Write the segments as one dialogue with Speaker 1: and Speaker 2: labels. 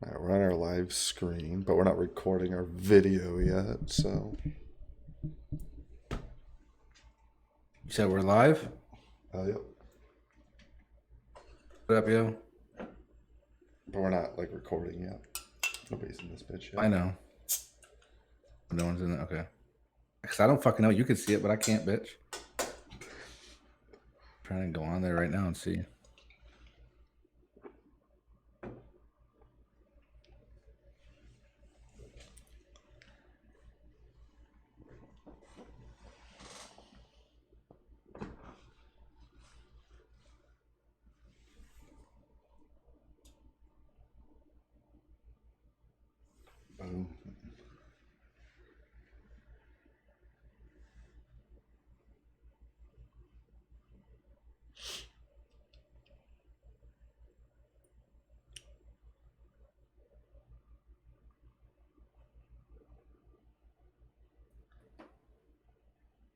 Speaker 1: All right, we're on our live screen, but we're not recording our video yet, so.
Speaker 2: You said we're live?
Speaker 1: Yep.
Speaker 2: What up, yo?
Speaker 1: But we're not, like, recording yet. Nobody's in this bitch yet.
Speaker 2: I know. No one's in it. Okay. Because I don't fucking know. You can see it, but I can't, bitch. I'm trying to go on there right now and see.
Speaker 1: Boom.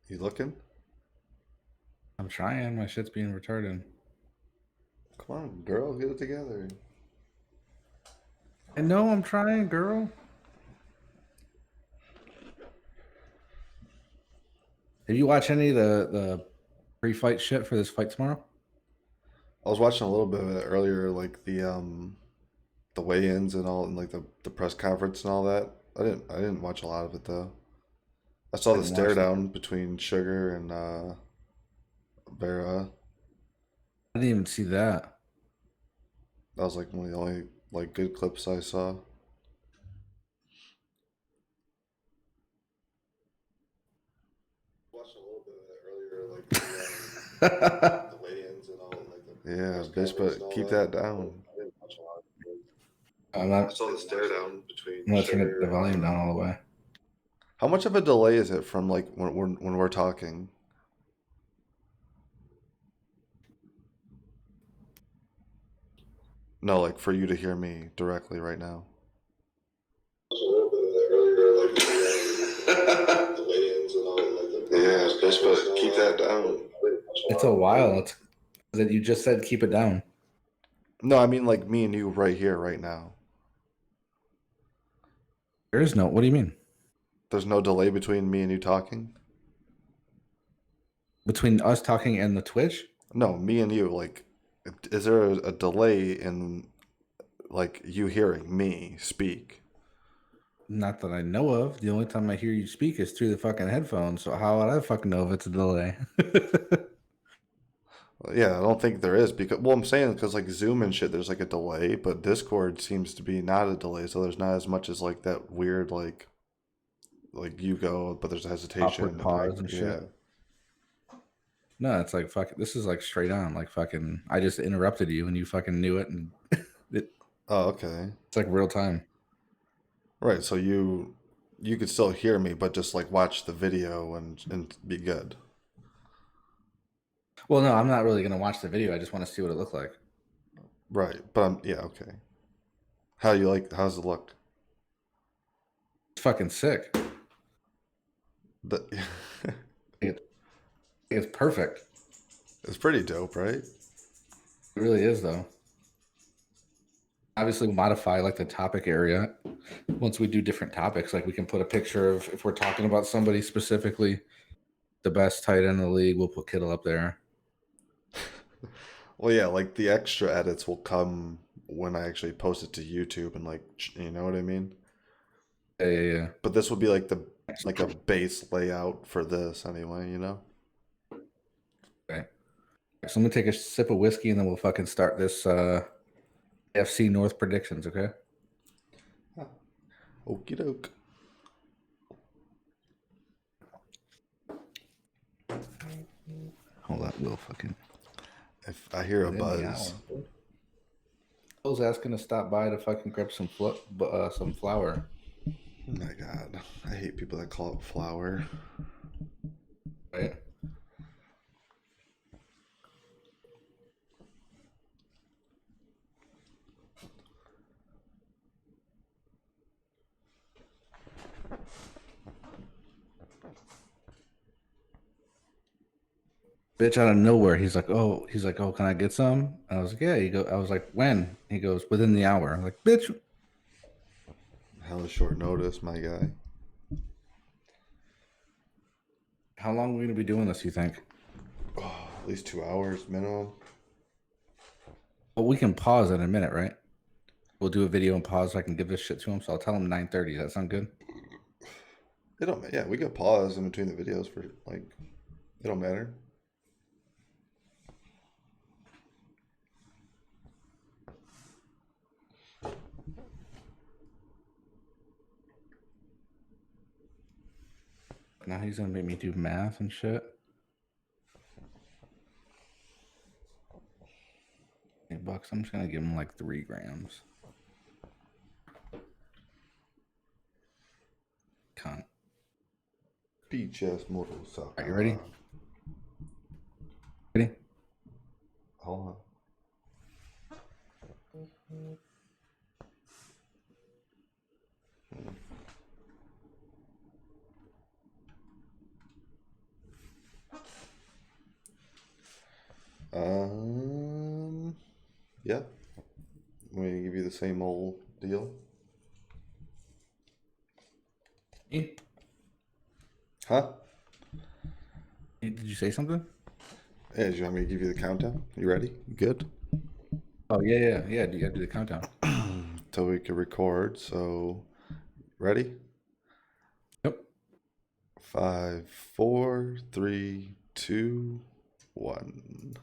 Speaker 1: You looking?
Speaker 2: I'm trying. My shit's being retarded.
Speaker 1: Come on, girl, get it together.
Speaker 2: I know I'm trying, girl. Have you watched any of the pre-fight shit for this fight tomorrow?
Speaker 1: I was watching a little bit of it earlier, like the weigh-ins and all, and like the press conference and all that. I didn't watch a lot of it though. I saw
Speaker 2: I
Speaker 1: the
Speaker 2: didn't
Speaker 1: stare
Speaker 2: watch that.
Speaker 1: down between Sugar and Vera.
Speaker 2: I didn't even see that.
Speaker 1: That was like one of the only like good clips I saw. Watched a little bit of it earlier, like the weigh-ins and all, like the yeah, bitch, but keep that down. I didn't watch a lot of it.
Speaker 2: I'm
Speaker 1: I
Speaker 2: not.
Speaker 1: saw the stare down between
Speaker 2: I'm gonna turn the
Speaker 1: Sugar and.
Speaker 2: volume down all the way.
Speaker 1: How much of a delay is it from like when we're talking? No, like for you to hear me directly right now. A little bit of that earlier, like the weigh-ins and all, like yeah, bitch, but keep that down.
Speaker 2: It's a while. It's that you just said keep it down.
Speaker 1: No, I mean like me and you right here, right now.
Speaker 2: There is no. What do you mean?
Speaker 1: There's no delay between me and you talking.
Speaker 2: Between us talking and the Twitch?
Speaker 1: No, me and you. Like, is there a delay in like you hearing me speak?
Speaker 2: Not that I know of. The only time I hear you speak is through the fucking headphones. So how would I fucking know if it's a delay?
Speaker 1: Yeah, I don't think there is because well, I'm saying because like Zoom and shit, there's like a delay, but Discord seems to be not a delay, so there's not as much as like that weird like you go, but there's a hesitation
Speaker 2: Awkward
Speaker 1: and I
Speaker 2: pause and
Speaker 1: yeah.
Speaker 2: shit. No, it's like fucking. This is like straight on. Like fucking. I just interrupted you and you fucking knew it, and it's
Speaker 1: Oh, okay.
Speaker 2: like real time.
Speaker 1: Right, so you could still hear me, but just like watch the video and be good.
Speaker 2: Well, no, I'm not really gonna watch the video. I just want to see what it looked like.
Speaker 1: Right, but I'm yeah okay. How you like? How's it look?
Speaker 2: It's fucking sick.
Speaker 1: The,
Speaker 2: It, it's perfect.
Speaker 1: it's pretty dope, right?
Speaker 2: It really is, though. Obviously, we'll modify like the topic area once we do different topics. Like we can put a picture of if we're talking about somebody specifically, the best tight end in the league. We'll put Kittle up there.
Speaker 1: Well, yeah, like the extra edits will come when I actually post it to YouTube and like you know what I mean.
Speaker 2: Yeah, yeah, yeah.
Speaker 1: But this will be like a base layout for this anyway, you know.
Speaker 2: Okay. So I'm gonna take a sip of whiskey and then we'll fucking start this AFC North predictions. Okay.
Speaker 1: Okie doke.
Speaker 2: Hold on, we'll fucking
Speaker 1: If I hear a
Speaker 2: within the
Speaker 1: buzz,
Speaker 2: hour. I was asking to stop by to fucking grab some some flour.
Speaker 1: oh my God, I hate people that call it flour.
Speaker 2: Right. Bitch out of nowhere. He's like, oh, can I get some? And I was like, yeah. I was like, when? He goes, within the hour. I'm like, bitch,
Speaker 1: hella short notice, my guy.
Speaker 2: How long are we going to be doing this, you think?
Speaker 1: Oh, at least 2 hours minimum.
Speaker 2: Well, we can pause in a minute, right? We'll do a video and pause so I can give this shit to him. So I'll tell him 9:30. Does that sound good?
Speaker 1: It don't. Yeah, we can pause in between the videos for like. It don't matter.
Speaker 2: Now he's going to make me do math and shit. $8. I'm just going to give him like 3 grams. Cunt.
Speaker 1: Beach ass motorcycle.
Speaker 2: Are you ready? Ready?
Speaker 1: Hold on. Yeah. I'm gonna give you the same old deal.
Speaker 2: Hey,
Speaker 1: Huh?
Speaker 2: did you say something?
Speaker 1: Hey, do you want me to give you the countdown? You ready? You good?
Speaker 2: Oh, yeah. You got to do the countdown.
Speaker 1: So we can record. So, ready?
Speaker 2: Yep.
Speaker 1: 5, 4, 3, 2, 1.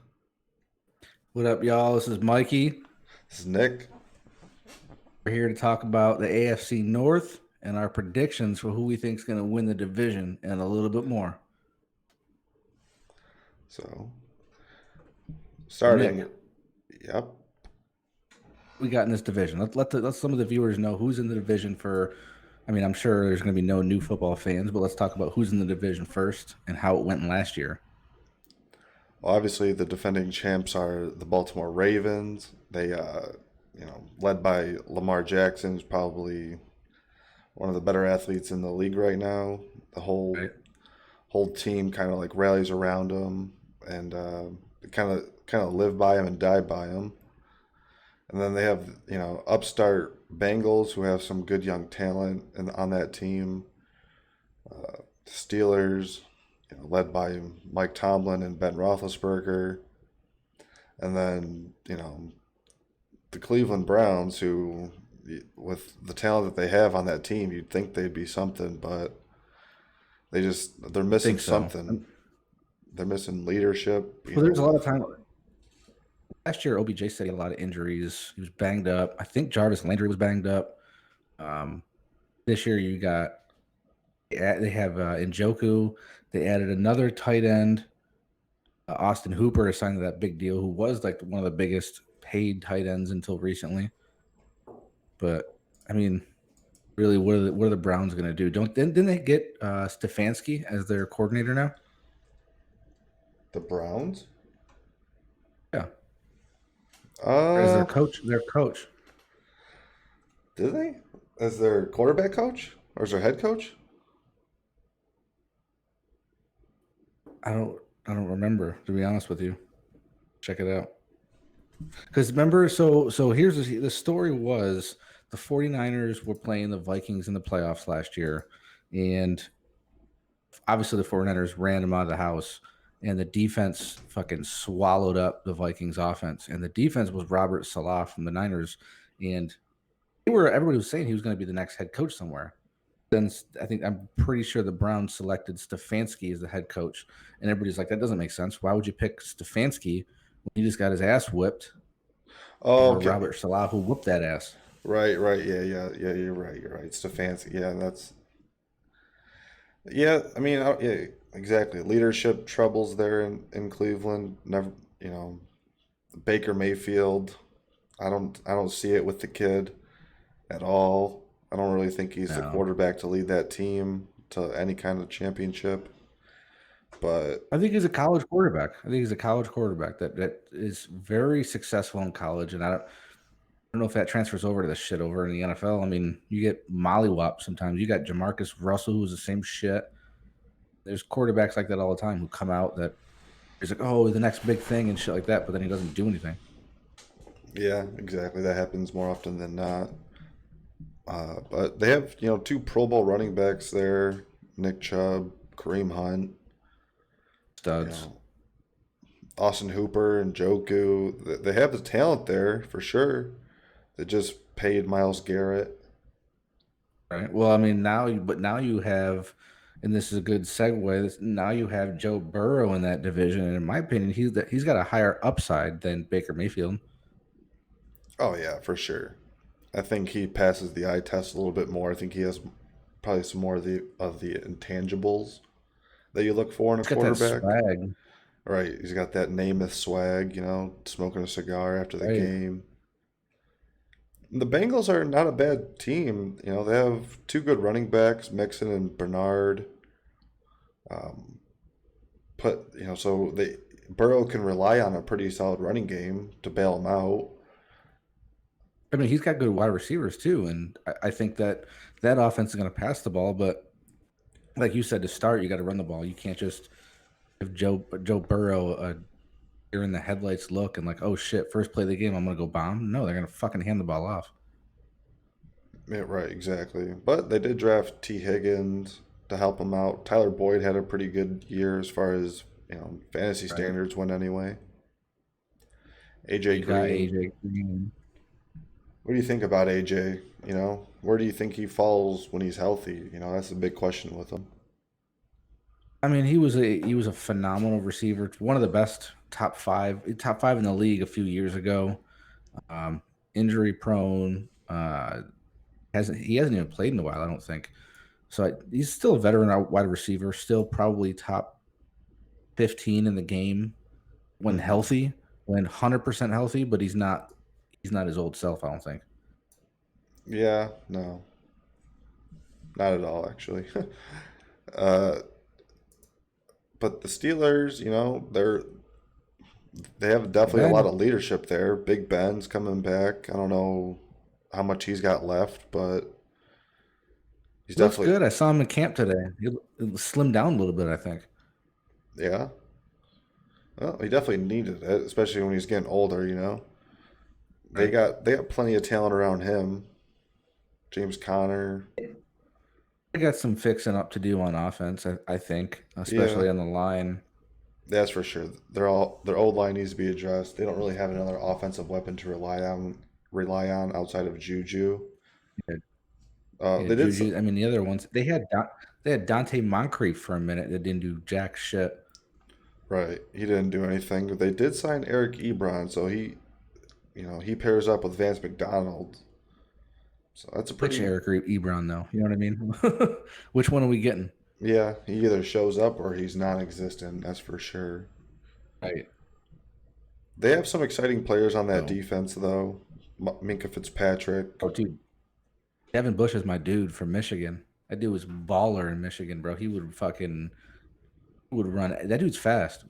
Speaker 2: What up, y'all? This is Mikey.
Speaker 1: This is Nick.
Speaker 2: We're here to talk about the AFC North and our predictions for who we think is going to win the division and a little bit more.
Speaker 1: So, starting.
Speaker 2: Nick,
Speaker 1: Yep.
Speaker 2: we got in this division. Let some of the viewers know who's in the division for. I mean, I'm sure there's going to be no new football fans, but let's talk about who's in the division first and how it went last year.
Speaker 1: Well, obviously, the defending champs are the Baltimore Ravens. They, led by Lamar Jackson, who's probably one of the better athletes in the league right now. The whole
Speaker 2: Right.
Speaker 1: whole team kind of like rallies around him and kind of live by him and die by him. And then they have upstart Bengals who have some good young talent and on that team. Steelers, led by Mike Tomlin and Ben Roethlisberger, and then the Cleveland Browns, who with the talent that they have on that team, you'd think they'd be something, but they're missing
Speaker 2: Think so.
Speaker 1: something. They're missing leadership.
Speaker 2: Well, there's a lot of time. Last year, OBJ said he had a lot of injuries. He was banged up. I think Jarvis Landry was banged up. This year, you got they have Njoku. They added another tight end, Austin Hooper, assigned to that big deal, who was like one of the biggest paid tight ends until recently. But I mean, really, what are the Browns going to do? Didn't they get Stefanski as their coordinator now?
Speaker 1: The Browns?
Speaker 2: Yeah. As their
Speaker 1: Uh,
Speaker 2: coach. Their coach.
Speaker 1: did they? As their quarterback coach or as their head coach?
Speaker 2: I don't remember, to be honest with you. Check it out. Because remember, so here's the story was the 49ers were playing the Vikings in the playoffs last year, and obviously the 49ers ran them out of the house, and the defense fucking swallowed up the Vikings offense. And the defense was Robert Salah from the Niners, and everybody was saying he was going to be the next head coach somewhere. Then I'm pretty sure the Browns selected Stefanski as the head coach, and everybody's like, that doesn't make sense. Why would you pick Stefanski when he just got his ass whipped
Speaker 1: Oh,
Speaker 2: over
Speaker 1: okay.
Speaker 2: Robert Salah, who whooped that ass?
Speaker 1: Right. Yeah. You're right. Stefanski. Yeah, that's. Yeah, I mean, yeah, exactly. Leadership troubles there in Cleveland. Never, Baker Mayfield. I don't see it with the kid at all. I don't really think he's the
Speaker 2: No.
Speaker 1: quarterback to lead that team to any kind of championship. But
Speaker 2: I think he's a college quarterback. I think he's a college quarterback that is very successful in college, and I don't know if that transfers over to the shit over in the NFL. I mean, you get mollywop sometimes. You got Jamarcus Russell, who's the same shit. There's quarterbacks like that all the time who come out that he's like, oh, the next big thing and shit like that, but then he doesn't do anything.
Speaker 1: yeah, exactly. That happens more often than not. But they have, two Pro Bowl running backs there, Nick Chubb, Kareem Hunt, you
Speaker 2: Studs.
Speaker 1: know, Austin Hooper and Joku. They have the talent there for sure. They just paid Miles Garrett.
Speaker 2: Right. Well, I mean, now you have, and this is a good segue. Now you have Joe Burrow in that division, and in my opinion, he's got a higher upside than Baker Mayfield.
Speaker 1: Oh yeah, for sure. I think he passes the eye test a little bit more. I think he has probably some more of the intangibles that you look for in a
Speaker 2: He's got that
Speaker 1: quarterback.
Speaker 2: swag,
Speaker 1: Right, he's got that Namath swag, smoking a cigar after the
Speaker 2: right?
Speaker 1: game. The Bengals are not a bad team. They have two good running backs, Mixon and Bernard. Um, so they Burrow can rely on a pretty solid running game to bail him out.
Speaker 2: I mean, he's got good wide receivers too, and I think that offense is going to pass the ball. But like you said, to start, you got to run the ball. You can't just give Joe Burrow a you're in the headlights look and like, oh shit, first play of the game, I'm gonna go bomb. No, they're gonna fucking hand the ball off.
Speaker 1: Yeah, right, exactly. But they did draft T. Higgins to help him out. Tyler Boyd had a pretty good year as far as fantasy
Speaker 2: Right.
Speaker 1: standards went anyway. AJ
Speaker 2: You got
Speaker 1: Green.
Speaker 2: AJ Green.
Speaker 1: What do you think about AJ? Where do you think he falls when he's healthy? That's a big question with him.
Speaker 2: I mean, he was a phenomenal receiver. One of the best top five in the league a few years ago. Um, Injury prone. He hasn't even played in a while, I don't think. So he's still a veteran wide receiver, still probably top 15 in the game when
Speaker 1: Hmm.
Speaker 2: healthy, when 100% healthy, but he's not his old self, I don't think.
Speaker 1: Yeah, no, not at all, actually. uh, but the Steelers, they have definitely a lot
Speaker 2: Ben
Speaker 1: of leadership there. Big Ben's coming back. I don't know how much he's got left, but he's
Speaker 2: looks
Speaker 1: definitely,
Speaker 2: good. I saw him in camp today. He slimmed down a little bit, I think.
Speaker 1: yeah. Well, he definitely needed it, especially when he's getting older. They
Speaker 2: Right.
Speaker 1: got plenty of talent around him. James Conner,
Speaker 2: I got some fixing up to do on offense, I think,
Speaker 1: yeah,
Speaker 2: especially on the line.
Speaker 1: that's for sure. Their old line needs to be addressed. They don't really have another offensive weapon to rely on outside of Juju.
Speaker 2: Yeah, yeah,
Speaker 1: They did.
Speaker 2: Juju. I mean, the other ones they had Dante Moncrief for a minute that didn't do jack shit.
Speaker 1: Right. He didn't do anything. They did sign Eric Ebron, so he pairs up with Vance McDonald. So that's a
Speaker 2: Which
Speaker 1: pretty,
Speaker 2: Eric Ebron though? You know what I mean? Which one are we getting?
Speaker 1: yeah, he either shows up or he's non-existent, that's for sure.
Speaker 2: Right.
Speaker 1: They have some exciting players on that
Speaker 2: So,
Speaker 1: defense though. Minka Fitzpatrick.
Speaker 2: oh, dude, Devin Bush is my dude from Michigan. That dude was baller in Michigan, bro. He would run. That dude's fast.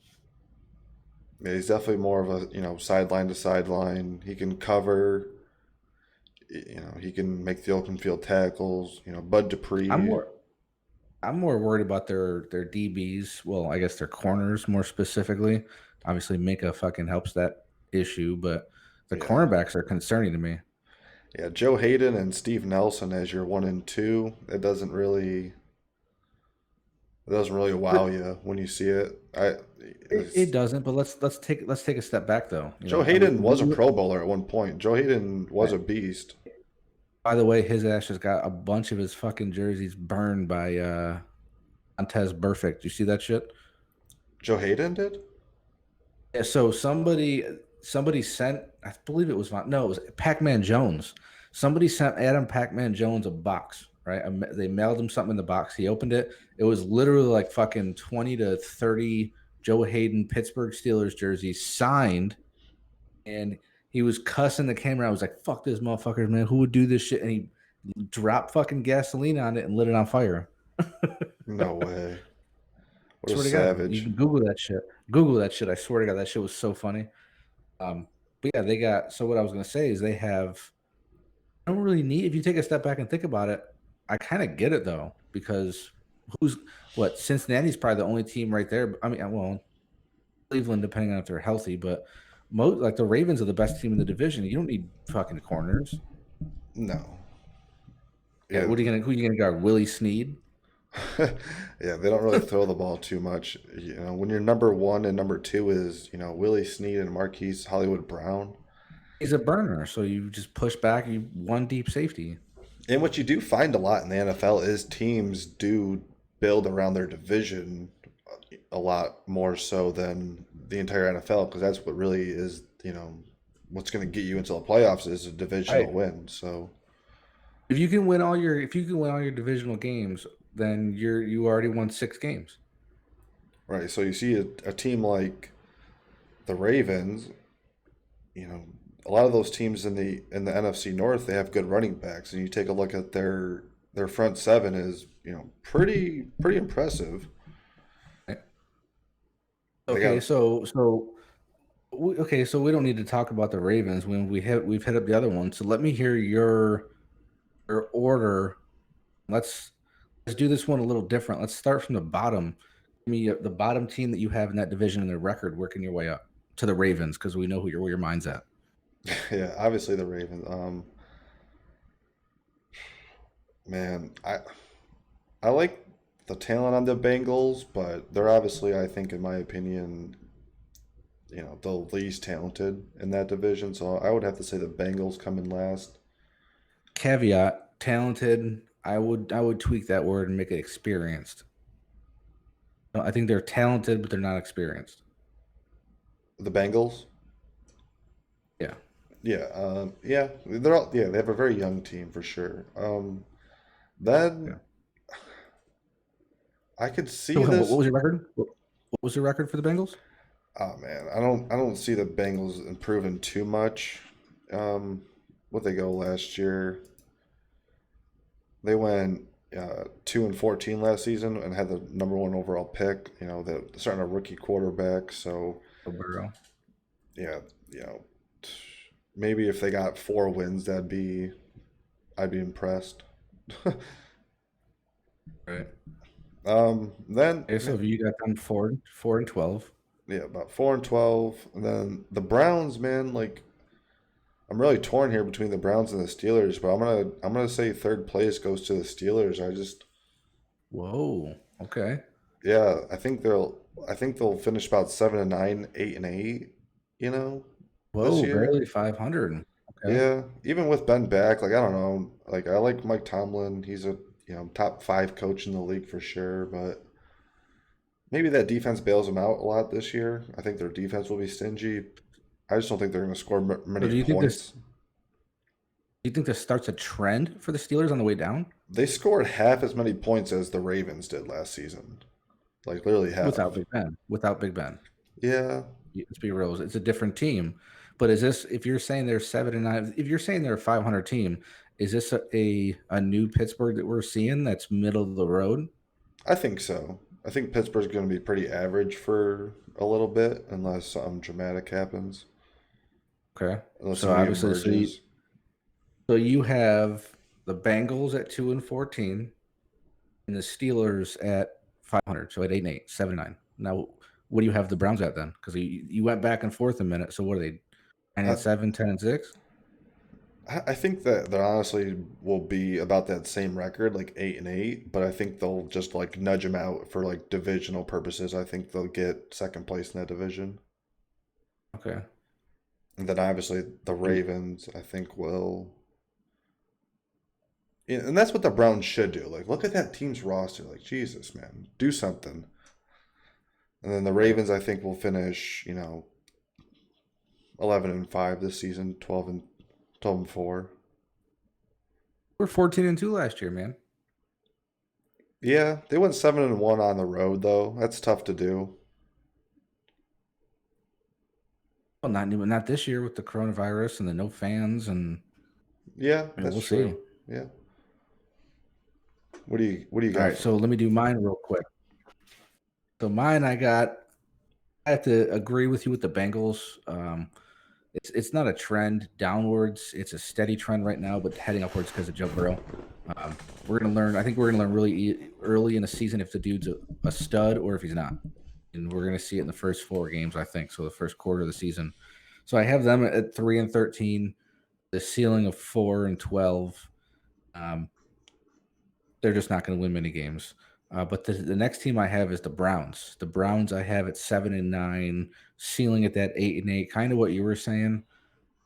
Speaker 1: Yeah, he's definitely more of a, sideline to sideline. He can cover, he can make the open field tackles, Bud
Speaker 2: I'm
Speaker 1: Dupree.
Speaker 2: more I'm more worried about their DBs. Well, I guess their corners more specifically. Obviously, Minka fucking helps that issue, but the
Speaker 1: Yeah.
Speaker 2: cornerbacks are concerning to me.
Speaker 1: Yeah, Joe Hayden and Steve Nelson as your 1 and 2. It doesn't really wow
Speaker 2: But
Speaker 1: you when you see it.
Speaker 2: it doesn't. But let's take a step back though.
Speaker 1: Joe
Speaker 2: I mean,
Speaker 1: Hayden was a Pro Bowler at one point. Joe Hayden was a beast.
Speaker 2: by the way, his ass just got a bunch of his fucking jerseys burned by Montez Burfict. You see that shit?
Speaker 1: Joe Hayden did?
Speaker 2: Yeah, so somebody sent, I believe it was no, it was Pac-Man Jones. Somebody sent Adam Pac-Man Jones a box, right? They mailed him something in the box. He opened it. It was literally like fucking 20 to 30 Joe Hayden Pittsburgh Steelers jerseys signed, and he was cussing the camera. I was like, "Fuck this motherfuckers, man! Who would do this shit?" And he dropped fucking gasoline on it and lit it on fire.
Speaker 1: No way. What a
Speaker 2: Swear to God, you
Speaker 1: savage.
Speaker 2: can Google that shit. Google that shit. I swear to God, that shit was so funny. But yeah, they got. So what I was gonna say is they have. I don't really need. If you take a step back and think about it, I kind of get it though because who's what? Cincinnati's probably the only team right there. I mean, well, Cleveland, depending on if they're healthy, but most like the Ravens are the best team in the division. You don't need fucking corners.
Speaker 1: No.
Speaker 2: Yeah,
Speaker 1: Yeah,
Speaker 2: who are you gonna guard? Willie Snead?
Speaker 1: yeah, they don't really throw the ball too much. You know, when your number one and number two is, Willie Snead and Marquise Hollywood Brown.
Speaker 2: He's a burner, so you just push back. You one deep safety.
Speaker 1: And what you do find a lot in the NFL is teams do build around their division a lot more so than the entire NFL because that's what really is, what's going to get you into the playoffs is a divisional
Speaker 2: Right.
Speaker 1: win. So,
Speaker 2: If you can win all your divisional games, then you already won 6 games.
Speaker 1: right. So you see a team like the Ravens, you know, a lot of those teams in the NFC North, they have good running backs, and you take a look at their front seven is pretty impressive.
Speaker 2: Right?
Speaker 1: They got
Speaker 2: So we don't need to talk about the Ravens when we've hit up the other one. So let me hear your order. Let's let's do this one a little different. Let's start from the bottom. Give me the bottom team that you have in that division and their record, working your way up to the Ravens because we know where your mind's at.
Speaker 1: yeah, obviously the Ravens. Man, I like the talent on the Bengals, but they're obviously, I think, in my opinion, the least talented in that division. So I would have to say the Bengals come in last.
Speaker 2: Caveat: talented. I would tweak that word and make it experienced. No, I think they're talented, but they're not experienced.
Speaker 1: The Bengals,
Speaker 2: Yeah.
Speaker 1: yeah, yeah, they have a very young team for sure. Then
Speaker 2: Yeah.
Speaker 1: I could
Speaker 2: So
Speaker 1: see
Speaker 2: what
Speaker 1: this.
Speaker 2: was your record? What was your record for the Bengals?
Speaker 1: Oh man, I don't see the Bengals improving too much. What they go last year? They went 2-14 last season and had the number one overall pick. They're starting a rookie quarterback, so
Speaker 2: Oh, Burrow.
Speaker 1: yeah, you know, maybe if they got 4 wins, I'd be impressed.
Speaker 2: Right.
Speaker 1: Then
Speaker 2: Okay, so you got them 4-12.
Speaker 1: yeah, about 4-12, and then the Browns, man, like I'm really torn here between the Browns and the Steelers, but I'm gonna say third place goes to the Steelers.
Speaker 2: Whoa. Okay.
Speaker 1: Yeah, I think they'll finish about 7-9, 8-8, you know, this
Speaker 2: Whoa,
Speaker 1: year.
Speaker 2: barely 500. Okay.
Speaker 1: Yeah, even with Ben back, like I don't know, like I like Mike Tomlin. He's a top five coach in the league for sure, but maybe that defense bails them out a lot this year. I think their defense will be stingy. I just don't think they're going to score
Speaker 2: So
Speaker 1: many
Speaker 2: do you think this
Speaker 1: points.
Speaker 2: do you think this starts a trend for the Steelers on the way down?
Speaker 1: They scored half as many points as the Ravens did last season, like literally
Speaker 2: Without
Speaker 1: half.
Speaker 2: Big Ben. Without Big Ben.
Speaker 1: Yeah,
Speaker 2: Let's be real. It's a different team. But is this if you're saying they're 7-9, if you're saying they're a 500 team, is this a new Pittsburgh that we're seeing that's middle of the road?
Speaker 1: I think so. I think Pittsburgh's going to be pretty average for a little bit unless something dramatic happens,
Speaker 2: Okay.
Speaker 1: unless
Speaker 2: So
Speaker 1: somebody
Speaker 2: obviously,
Speaker 1: emerges.
Speaker 2: so you have the Bengals at 2-14 and the Steelers at 500. So at 8-8, 7-9. Now, what do you have the Browns at then? Because you went back and forth a minute. So what are they? 9
Speaker 1: I,
Speaker 2: and 7, 10 and 6?
Speaker 1: I think that they honestly will be about that same record, like 8-8. But I think they'll just like nudge them out for like divisional purposes. I think they'll get second place in that division,
Speaker 2: Okay.
Speaker 1: and then obviously the
Speaker 2: And
Speaker 1: Ravens, I think will. Yeah, and that's what the Browns should do. Like, look at that team's roster. Like, Jesus, man, do something. And then the
Speaker 2: right.
Speaker 1: Ravens, I think, will finish, 11-5 this season, 12-4.
Speaker 2: We're 14-2 last year, man.
Speaker 1: Yeah, they went 7-1 on the road though. That's tough to do.
Speaker 2: Well, not this year with the coronavirus and the no fans, and
Speaker 1: Yeah,
Speaker 2: I mean,
Speaker 1: that's
Speaker 2: we'll see.
Speaker 1: true. Yeah. What do you
Speaker 2: All
Speaker 1: got
Speaker 2: right,
Speaker 1: for
Speaker 2: so
Speaker 1: me?
Speaker 2: let me do mine real quick. So mine, I have to agree with you with the Bengals. It's not a trend downwards; it's a steady trend right now, but heading upwards because of Joe Burrow. We're gonna learn. I think we're gonna learn really early in the season if the dude's a stud or if he's not, and we're gonna see it in the first 4 games. I think so. The first quarter of the season. So I have them at 3-13, the ceiling of 4-12. Um, they're just not going to win many games. But the next team I have is the Browns. The Browns I have at 7-9, ceiling at that 8-8, kind of what you were saying.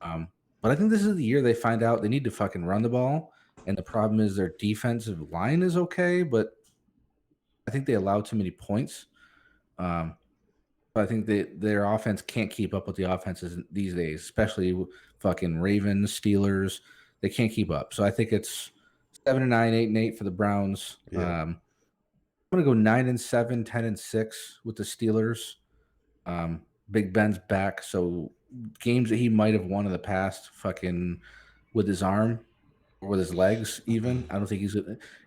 Speaker 2: But I think this is the year they find out they need to fucking run the ball. And the problem is their defensive line is okay, but I think they allow too many points. But I think their offense can't keep up with the offenses these days, especially fucking Ravens, Steelers. They can't keep up. So I think it's 7-9, 8-8 for the Browns.
Speaker 1: Yeah.
Speaker 2: I'm gonna go 9-7, 10-6 with the Steelers. Big Ben's back, so games that he might have won in the past, fucking with his arm or with his legs, even. I don't think he's.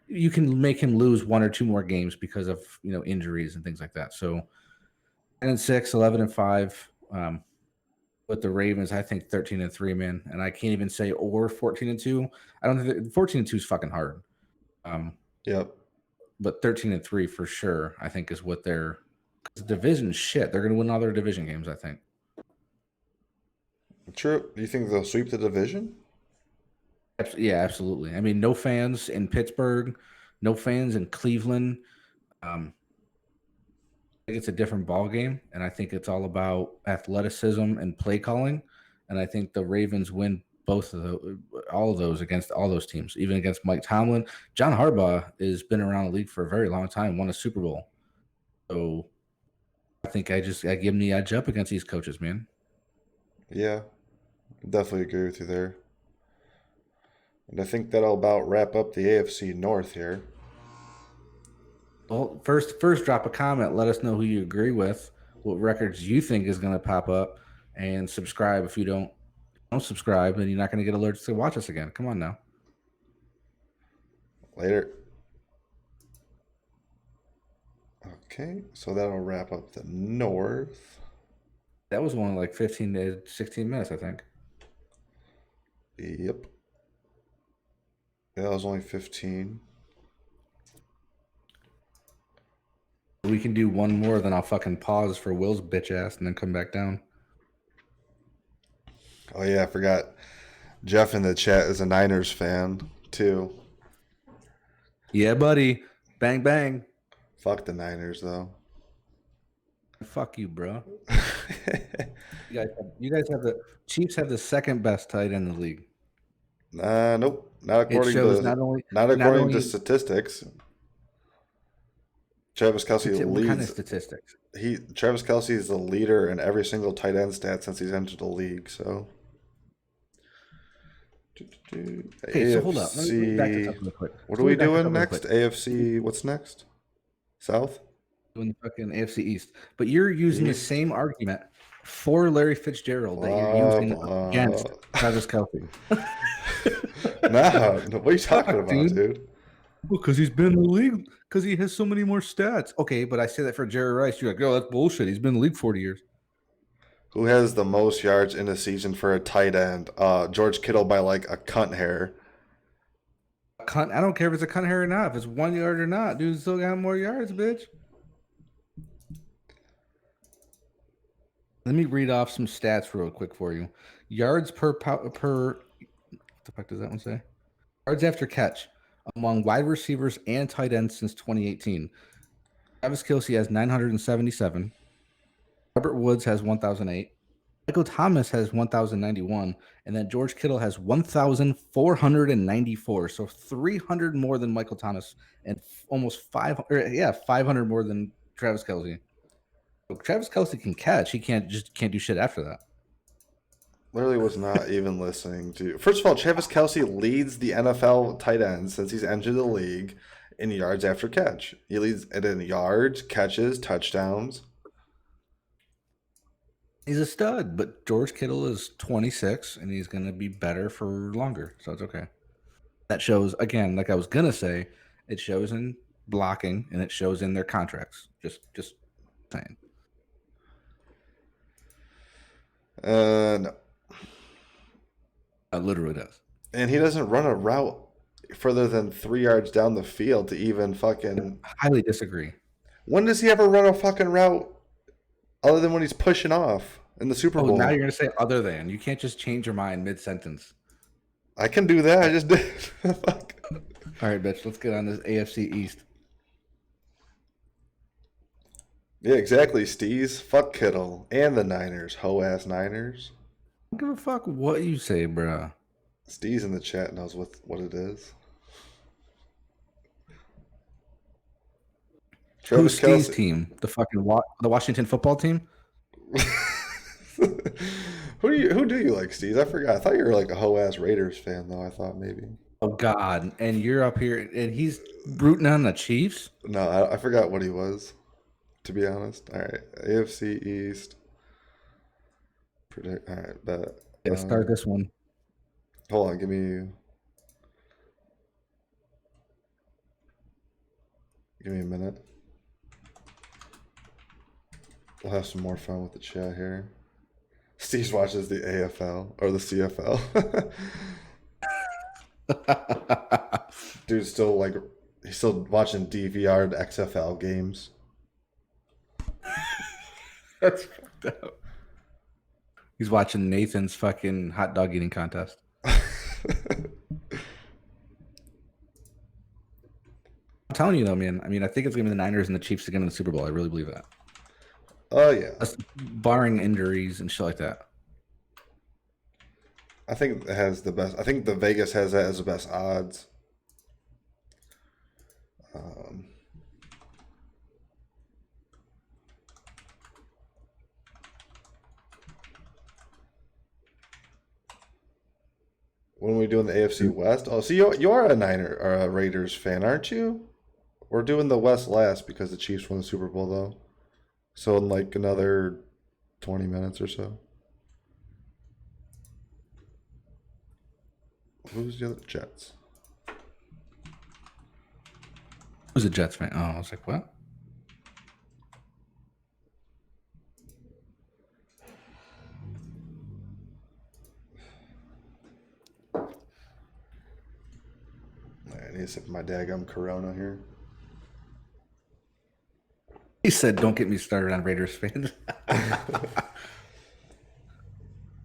Speaker 2: You can make him lose one or two more games because of injuries and things like that. So 10-6, 11-5. With the Ravens, I think 13-3, man, and I can't even say or 14-2. I don't think 14-2 is fucking hard.
Speaker 1: Yep.
Speaker 2: But 13-3 for sure, I think, is what they're. The division shit. They're going to win all their division games, I think.
Speaker 1: True. Do you think they'll sweep the division?
Speaker 2: Yeah, absolutely. I mean, no fans in Pittsburgh, no fans in Cleveland. I think it's a different ball game, and I think it's all about athleticism and play calling. And I think the Ravens win all of those against all those teams, even against Mike Tomlin. John Harbaugh has been around the league for a very long time, won a Super Bowl. So I think I give him the edge up against these coaches, man.
Speaker 1: Yeah, definitely agree with you there. And I think that'll about wrap up the AFC North here.
Speaker 2: Well, first drop a comment. Let us know who you agree with, what records you think is going to pop up, and subscribe. If you don't subscribe, then you're not going to get alerts to watch us again. Come on now.
Speaker 1: Later. Okay, so that'll wrap up the North.
Speaker 2: That was only like 15 to 16 minutes, I think.
Speaker 1: Yep. Yeah, that was only 15.
Speaker 2: We can do one more, then I'll fucking pause for Will's bitch ass and then come back down.
Speaker 1: Oh, yeah, I forgot. Jeff in the chat is a Niners fan, too.
Speaker 2: Yeah, buddy. Bang, bang.
Speaker 1: Fuck the Niners, though.
Speaker 2: Fuck you, bro. You guys have the Chiefs have the second best tight end in the league.
Speaker 1: Nope. Not according to statistics. Travis Kelce
Speaker 2: what kind of
Speaker 1: leads.
Speaker 2: statistics?
Speaker 1: Travis Kelce is the leader in every single tight end stat since he's entered the league. So.
Speaker 2: Okay, so hold up. Let me back this up real quick.
Speaker 1: What are we doing next? AFC. What's next? South.
Speaker 2: Doing the fucking AFC East, but you're using the same argument for Larry Fitzgerald that you're using against Travis Kelce.
Speaker 1: No, what are you talking about, dude?
Speaker 2: Well, because he's been in the league, because he has so many more stats. Okay, but I say that for Jerry Rice. You're like, oh, that's bullshit. He's been in the league 40 years.
Speaker 1: Who has the most yards in a season for a tight end? George Kittle by like a cunt hair.
Speaker 2: I don't care if it's a cunt hair or not. If it's 1 yard or not, dude, still got more yards, bitch. Let me read off some stats real quick for you. Yards per what the fuck does that one say? Yards after catch among wide receivers and tight ends since 2018. Travis Kelce has 977. Robert Woods has 1,008. Michael Thomas has 1,091. And then George Kittle has 1,494. So 300 more than Michael Thomas and almost 500 more than Travis Kelce. So Travis Kelce can catch. He can't do shit after that.
Speaker 1: Literally was not even listening to. First of all, Travis Kelce leads the NFL tight ends since he's entered the league in yards after catch. He leads it in yards, catches, touchdowns.
Speaker 2: He's a stud, but George Kittle is 26, and he's going to be better for longer, so it's okay. That shows, again, like I was going to say, it shows in blocking, and it shows in their contracts. Just saying.
Speaker 1: No.
Speaker 2: It literally does.
Speaker 1: And he doesn't run a route further than 3 yards down the field to even fucking...
Speaker 2: I highly disagree.
Speaker 1: When does he ever run a fucking route other than when he's pushing off in the Super Bowl?
Speaker 2: Now you're going to say other than. You can't just change your mind mid-sentence.
Speaker 1: I can do that. I just did. Fuck.
Speaker 2: All right, bitch. Let's get on this AFC East.
Speaker 1: Yeah, exactly, Steez. Fuck Kittle and the Niners. Ho-ass Niners.
Speaker 2: I don't give a fuck what you say, bro.
Speaker 1: Steez in the chat knows what it is. Travis
Speaker 2: Who's Steve's
Speaker 1: Kelce.
Speaker 2: team? The fucking the Washington football team?
Speaker 1: Who do you like, Steez? I forgot. I thought you were like a ho-ass Raiders fan, though. I thought maybe.
Speaker 2: Oh God! And you're up here, and he's rooting on the Chiefs.
Speaker 1: No, I forgot what he was. To be honest. All right, AFC East. All right, bet.
Speaker 2: Yeah, start this one.
Speaker 1: Hold on, give me a minute. We'll have some more fun with the chat here. Steve watches the AFL or the CFL. Dude's still like, he's still watching DVR'd XFL games.
Speaker 2: That's fucked up. He's watching Nathan's fucking hot dog eating contest. I'm telling you though, man. I mean, I think it's gonna be the Niners and the Chiefs again in the Super Bowl. I really believe that.
Speaker 1: Oh yeah.
Speaker 2: That's barring injuries and shit like that.
Speaker 1: I think it has the best. I think the Vegas has that as the best odds. When are we doing the AFC West? Oh, so you are a Niner or a Raiders fan, aren't you? We're doing the West last because the Chiefs won the Super Bowl, though. So in like another 20 minutes or so. Who's the other Jets?
Speaker 2: Who's a Jets fan? Oh, I was like, what?
Speaker 1: I need to sip my daggum Corona here.
Speaker 2: He said, "Don't get me started on Raiders fans." I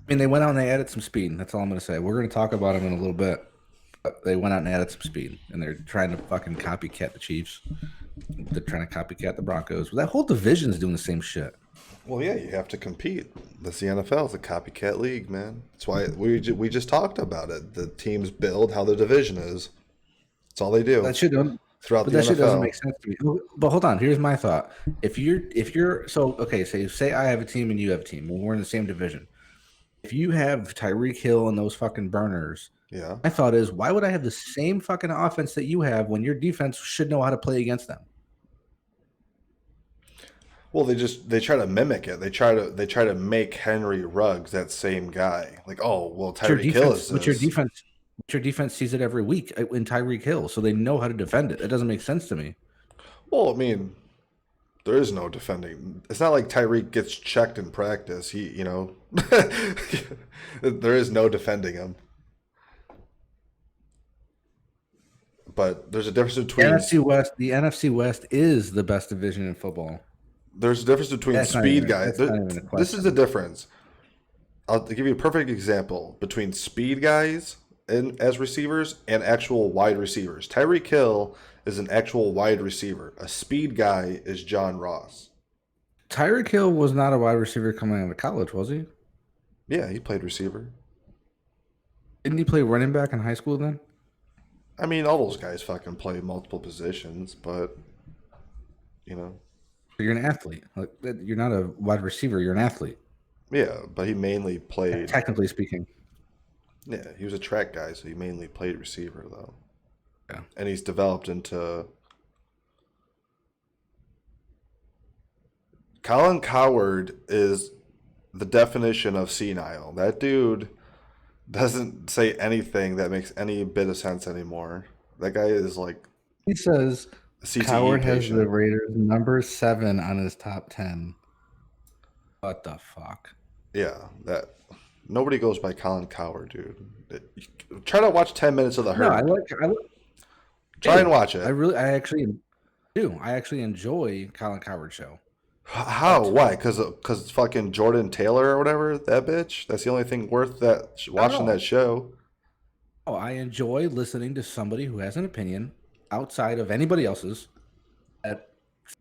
Speaker 2: mean, they went out and they added some speed. That's all I'm going to say. We're going to talk about them in a little bit. But they went out and added some speed, and they're trying to fucking copycat the Chiefs. They're trying to copycat the Broncos. That whole division is doing the same shit.
Speaker 1: Well, yeah, you have to compete. That's the NFL. It's a copycat league, man. That's why we just talked about it. The teams build how the division is. That's all they do.
Speaker 2: That shit don't.
Speaker 1: Throughout
Speaker 2: But
Speaker 1: the
Speaker 2: that shit doesn't
Speaker 1: NFL.
Speaker 2: make sense to me. But hold on, here's my thought. If you're so okay, say I have a team and you have a team, and we're in the same division. If you have Tyreek Hill and those fucking burners,
Speaker 1: Yeah.
Speaker 2: my thought is, why would I have the same fucking offense that you have when your defense should know how to play against them?
Speaker 1: Well, they try to mimic it. They try to make Henry Ruggs that same guy. Like, oh, well, Tyreek Hill is this.
Speaker 2: But your defense sees it every week in Tyreek Hill, so they know how to defend it. It doesn't make sense to me.
Speaker 1: Well, I mean, there is no defending. It's not like Tyreek gets checked in practice. There is no defending him. But there's a difference between
Speaker 2: The NFC West is the best division in football.
Speaker 1: There's a difference between speed guys. This is the difference. I'll give you a perfect example between speed guys as receivers and actual wide receivers. Tyreek Hill is an actual wide receiver. A speed guy is John Ross.
Speaker 2: Tyreek Hill was not a wide receiver coming out of college, was he?
Speaker 1: Yeah, he played receiver.
Speaker 2: Didn't he play running back in high school then?
Speaker 1: I mean, all those guys fucking play multiple positions, but
Speaker 2: You're an athlete. Like, you're not a wide receiver. You're an athlete.
Speaker 1: Yeah, but he mainly played.
Speaker 2: Technically speaking.
Speaker 1: Yeah, he was a track guy, so he mainly played receiver though.
Speaker 2: Yeah.
Speaker 1: And he's developed into. Colin Cowherd is the definition of senile. That dude doesn't say anything that makes any bit of sense anymore. That guy is like.
Speaker 2: He says
Speaker 1: CTE
Speaker 2: Cowherd has
Speaker 1: patient.
Speaker 2: the Raiders number 7 on his top 10. What the fuck?
Speaker 1: Yeah, that nobody goes by Colin Cowherd, dude. Try to watch 10 minutes of the Herd.
Speaker 2: No, I like
Speaker 1: Try and watch it.
Speaker 2: I actually do. I actually enjoy Colin Cowherd's show.
Speaker 1: How? Why? Because it's fucking Jordan Taylor or whatever, that bitch? That's the only thing worth watching that show.
Speaker 2: Oh, I enjoy listening to somebody who has an opinion outside of anybody else's that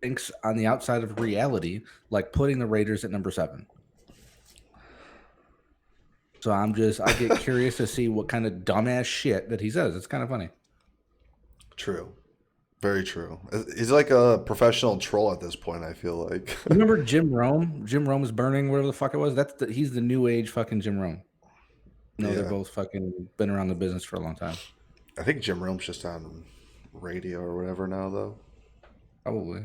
Speaker 2: thinks on the outside of reality, like putting the Raiders at number 7. So I get curious to see what kind of dumbass shit that he says. It's kind of funny.
Speaker 1: True. Very true. He's like a professional troll at this point, I feel like.
Speaker 2: You remember Jim Rome? Jim Rome is burning, whatever the fuck it was. He's the new age fucking Jim Rome. No, they're
Speaker 1: Yeah.
Speaker 2: both fucking been around the business for a long time.
Speaker 1: I think Jim Rome's just on radio or whatever now, though.
Speaker 2: Probably.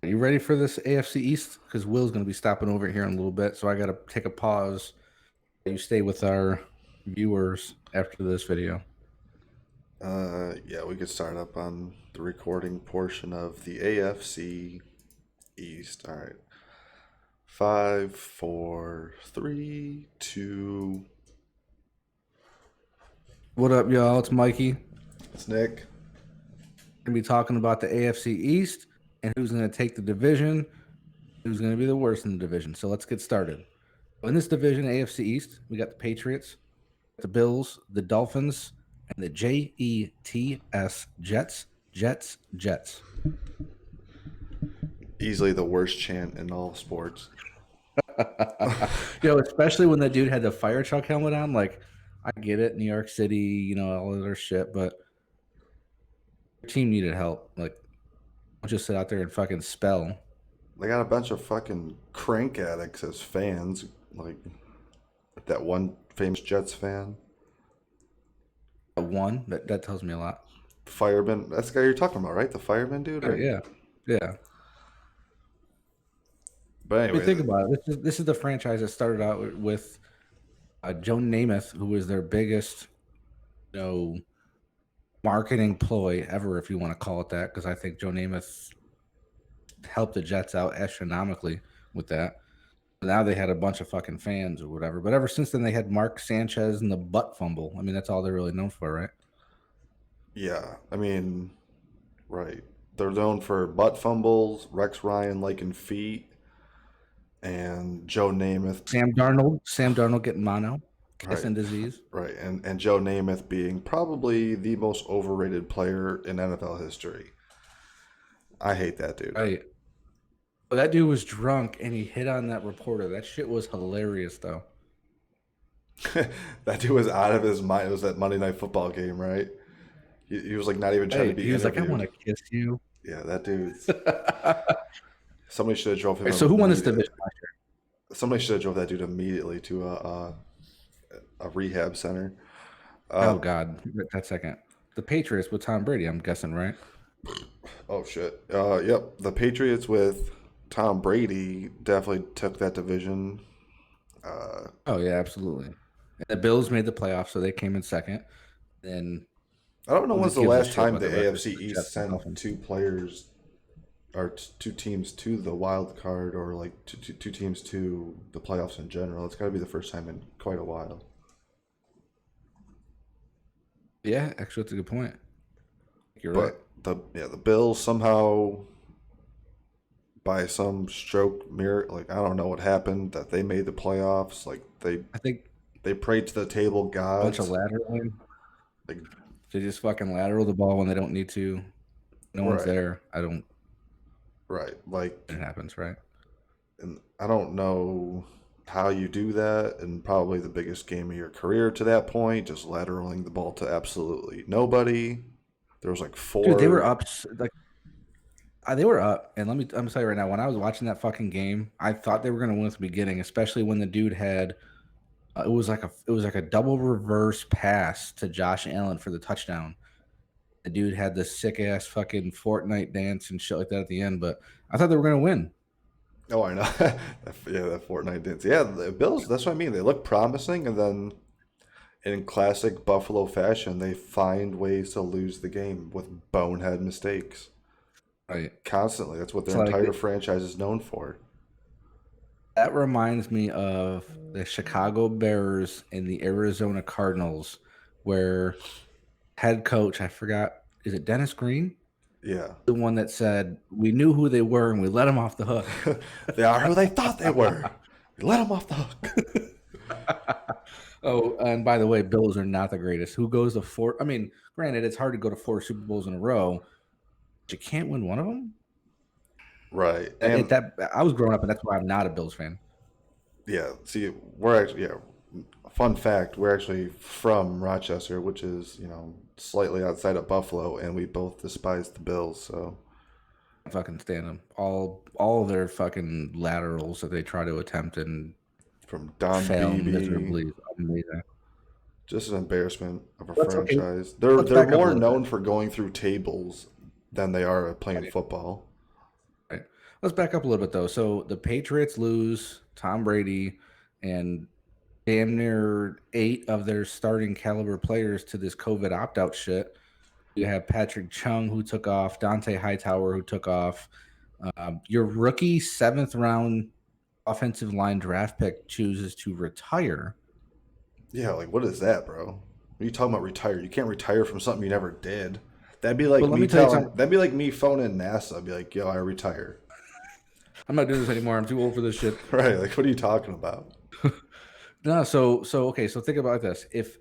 Speaker 2: Are you ready for this AFC East? Because Will's going to be stopping over here in a little bit, so I got to take a pause. You stay with our viewers after this video.
Speaker 1: Yeah, we could start up on the recording portion of the AFC East. All right. 5, 4, 3, 2.
Speaker 2: What up, y'all? It's Mikey.
Speaker 1: It's Nick.
Speaker 2: Going to be talking about the AFC East and who's going to take the division, who's going to be the worst in the division. So let's get started. In this division, AFC East, we got the Patriots, the Bills, the Dolphins, and the Jets, Jets.
Speaker 1: Easily the worst chant in all sports.
Speaker 2: Especially when that dude had the fire truck helmet on. Like, I get it, New York City, all of their shit, but your team needed help. Like, don't just sit out there and fucking spell.
Speaker 1: They got a bunch of fucking crank addicts as fans. Like that one famous Jets fan.
Speaker 2: One that tells me a lot.
Speaker 1: Fireman. That's the guy you're talking about, right? The fireman dude, right?
Speaker 2: Yeah.
Speaker 1: But anyway,
Speaker 2: Think about it. This is the franchise that started out with Joe Namath, who was their biggest, marketing ploy ever, if you want to call it that, because I think Joe Namath helped the Jets out astronomically with that. Now they had a bunch of fucking fans or whatever. But ever since then, they had Mark Sanchez and the butt fumble. I mean, that's all they're really known for, right?
Speaker 1: Yeah, I mean, right. They're known for butt fumbles, Rex Ryan liking feet, and Joe Namath.
Speaker 2: Sam Darnold getting mono, kissing disease.
Speaker 1: Right, and Joe Namath being probably the most overrated player in NFL history. I hate that dude.
Speaker 2: Right. Well, that dude was drunk and he hit on that reporter. That shit was hilarious, though.
Speaker 1: That dude was out of his mind. It was that Monday Night Football game, right? He was like not even trying to be.
Speaker 2: He was
Speaker 1: interviewed.
Speaker 2: like, "I want to kiss you."
Speaker 1: Yeah, that dude. Somebody should have drove him.
Speaker 2: Right, so who won this division last year?
Speaker 1: Somebody should have drove that dude immediately to a rehab center.
Speaker 2: Oh God, that second. The Patriots with Tom Brady, I'm guessing, right?
Speaker 1: Oh shit. Yep. The Patriots with Tom Brady definitely took that division.
Speaker 2: Oh yeah, absolutely. And the Bills made the playoffs, so they came in second. Then
Speaker 1: I don't know when's the last time the
Speaker 2: about the
Speaker 1: AFC
Speaker 2: record.
Speaker 1: East sent two players or two teams to the wild card, or like two teams to the playoffs in general. It's got to be the first time in quite a while.
Speaker 2: Yeah, actually, that's a good point. You're right.
Speaker 1: The Bills somehow, by some stroke miracle, like I don't know what happened, that they made the playoffs. Like
Speaker 2: I think
Speaker 1: they prayed to the table
Speaker 2: a
Speaker 1: gods.
Speaker 2: bunch of lateraling.
Speaker 1: Like,
Speaker 2: They just fucking lateral the ball when they don't need to. No one's there.
Speaker 1: Right. Like
Speaker 2: it happens, right?
Speaker 1: And I don't know how you do that, and probably the biggest game of your career to that point, just lateraling the ball to absolutely nobody. There was like 4.
Speaker 2: Dude, they were up. They were up, and I'm telling you right now, when I was watching that fucking game, I thought they were going to win at the beginning, especially when the dude had it was like a double reverse pass to Josh Allen for the touchdown. The dude had the sick ass fucking Fortnite dance and shit like that at the end, but I thought they were going to win.
Speaker 1: Oh, I know. Yeah, that Fortnite dance. Yeah, the Bills, that's what I mean. They look promising, and then in classic Buffalo fashion, they find ways to lose the game with bonehead mistakes.
Speaker 2: Right.
Speaker 1: Constantly. That's what their entire franchise is known for.
Speaker 2: That reminds me of the Chicago Bears and the Arizona Cardinals, where head coach, I forgot, is it Dennis Green?
Speaker 1: Yeah.
Speaker 2: The one that said, we knew who they were and we let them off the hook.
Speaker 1: They are who they thought they were. We let them off the hook.
Speaker 2: Oh, and by the way, Bills are not the greatest. Who goes to four? I mean, granted, it's hard to go to 4 Super Bowls in a row, but you can't win one of them.
Speaker 1: Right. And
Speaker 2: That I was growing up, and that's why I'm not a Bills fan.
Speaker 1: yeah, see, we're actually, yeah, fun fact, we're actually from Rochester, which is, slightly outside of Buffalo, and we both despise the Bills. So,
Speaker 2: I fucking stand them. All of their fucking laterals that they try to attempt and
Speaker 1: from Don
Speaker 2: fail
Speaker 1: Beebe,
Speaker 2: miserably is amazing.
Speaker 1: just an embarrassment of a
Speaker 2: That's okay.
Speaker 1: franchise. They're
Speaker 2: Let's
Speaker 1: they're
Speaker 2: back up a
Speaker 1: more
Speaker 2: little bit.
Speaker 1: known for going through tables than they are playing
Speaker 2: Right.
Speaker 1: football.
Speaker 2: Right. Let's back up a little bit though. So the Patriots lose Tom Brady and damn near 8 of their starting caliber players to this COVID opt out shit. You have Patrick Chung who took off, Dante Hightower who took off. Your rookie 7th round offensive line draft pick chooses to retire.
Speaker 1: Yeah, like what is that, bro? What are you talking about retire? You can't retire from something you never did.
Speaker 2: But let me tell you something.
Speaker 1: That'd be like me phoning NASA. I'd be like, yo, I retire.
Speaker 2: I'm not doing this anymore. I'm too old for this shit.
Speaker 1: Right, like what are you talking about?
Speaker 2: No, so okay, so think about this. If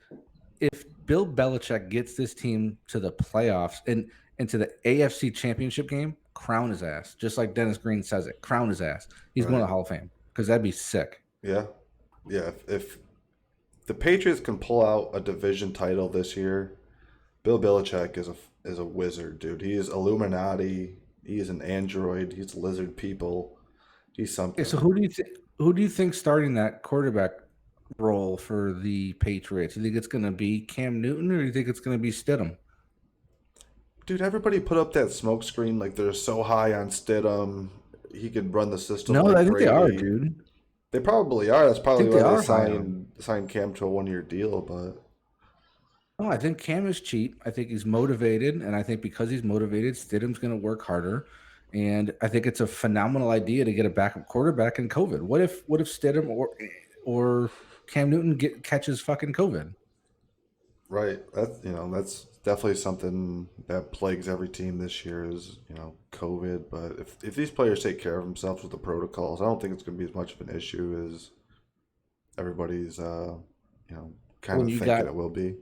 Speaker 2: Bill Belichick gets this team to the playoffs and into the AFC Championship game, crown his ass. Just like Dennis Green says it, crown his ass. He's going to
Speaker 1: Right.
Speaker 2: the Hall of Fame because that'd be sick.
Speaker 1: Yeah. Yeah. If the Patriots can pull out a division title this year, Bill Belichick is a wizard, dude. He is Illuminati. He is an android. He's lizard people. He's
Speaker 2: Okay, so
Speaker 1: something.
Speaker 2: who do you think starting that quarterback role for the Patriots? You think it's going to be Cam Newton, or do you think it's going to be Stidham?
Speaker 1: Dude, everybody put up that smoke screen like they're so high on Stidham. He could run the system
Speaker 2: No, I
Speaker 1: like
Speaker 2: think they are,
Speaker 1: Brady.
Speaker 2: dude.
Speaker 1: They probably are. That's
Speaker 2: I
Speaker 1: probably
Speaker 2: think they
Speaker 1: why they
Speaker 2: are high on him.
Speaker 1: signed Cam to a 1 year deal. But
Speaker 2: No, I think Cam is cheap. I think he's motivated, and I think because he's motivated, Stidham's going to work harder. And I think it's a phenomenal idea to get a backup quarterback in COVID. What if Stidham or Cam Newton catches fucking COVID?
Speaker 1: right, that's definitely something that plagues every team this year is COVID. But if these players take care of themselves with the protocols, I don't think it's going to be as much of an issue as everybody's kind
Speaker 2: When
Speaker 1: of
Speaker 2: you
Speaker 1: thinking
Speaker 2: got
Speaker 1: it will be.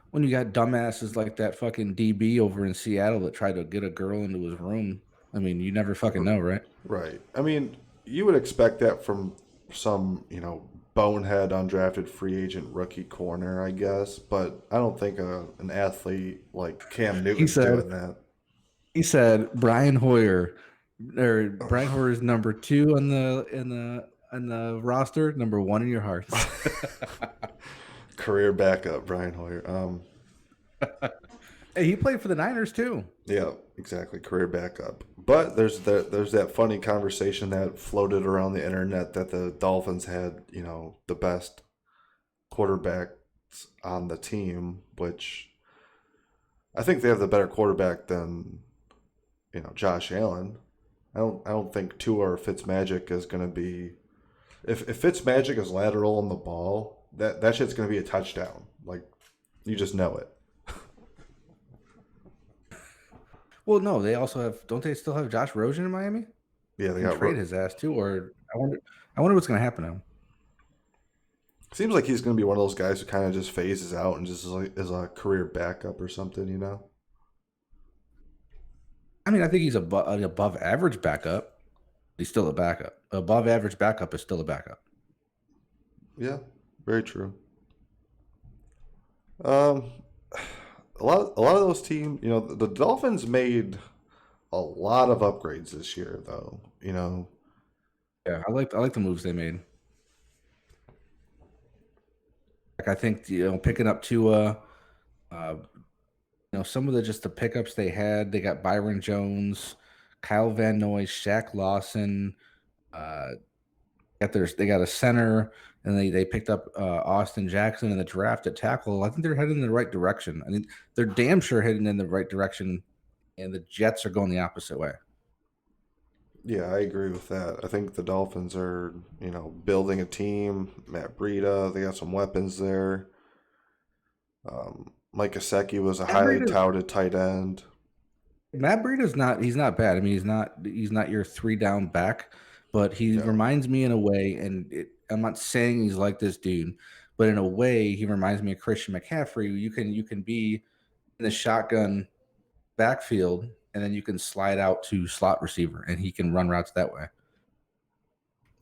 Speaker 2: when you got dumbasses like that fucking DB over in Seattle that tried to get a girl into his room. I mean, you never fucking know, right?
Speaker 1: Right. I mean, you would expect that from some, bonehead undrafted free agent rookie corner, I guess. But I don't think an athlete like Cam
Speaker 2: He
Speaker 1: Newton's
Speaker 2: said
Speaker 1: doing that.
Speaker 2: he said Brian Hoyer is number 2 on the roster, number 1 in your hearts.
Speaker 1: Career backup, Brian Hoyer.
Speaker 2: Hey, he played for the Niners too.
Speaker 1: Yeah, exactly. Career backup. But there's that funny conversation that floated around the internet that the Dolphins had, the best quarterbacks on the team, which I think they have the better quarterback than, Josh Allen. I don't think Tua or Fitzmagic is gonna be if Fitzmagic is lateral on the ball, that shit's gonna be a touchdown. Like you just know it.
Speaker 2: Well, no, they also have. Don't they still have Josh Rosen in Miami?
Speaker 1: Yeah, they
Speaker 2: Can
Speaker 1: got
Speaker 2: trade his ass too, or I wonder what's going to happen to him.
Speaker 1: seems like he's gonna be one of those guys who kind of just phases out and just is a career backup or something.
Speaker 2: I mean, I think he's an above average backup. He's still a backup. Above average backup is still a backup.
Speaker 1: Yeah, very true. Um, a lot of those teams, the Dolphins made a lot of upgrades this year, though.
Speaker 2: Yeah, I like the moves they made. Like I think picking up Tua, uh, some of the pickups they had. They got Byron Jones, Kyle Van Noy, Shaq Lawson. Uh, they got a center, and they picked up Austin Jackson in the draft at tackle. I think they're heading in the right direction. I mean, they're damn sure heading in the right direction, and the Jets are going the opposite way.
Speaker 1: Yeah, I agree with that. I think the Dolphins are, building a team. Matt Breida, they got some weapons there. Mike Gesicki was a
Speaker 2: Matt
Speaker 1: highly
Speaker 2: Breida,
Speaker 1: touted tight end.
Speaker 2: Matt Breida's not. He's not bad. I mean, he's not your 3 down back, but he
Speaker 1: Yeah.
Speaker 2: reminds me in a way, and I'm not saying he's like this dude, but in a way, he reminds me of Christian McCaffrey. You can be in the shotgun backfield, and then you can slide out to slot receiver, and he can run routes that way.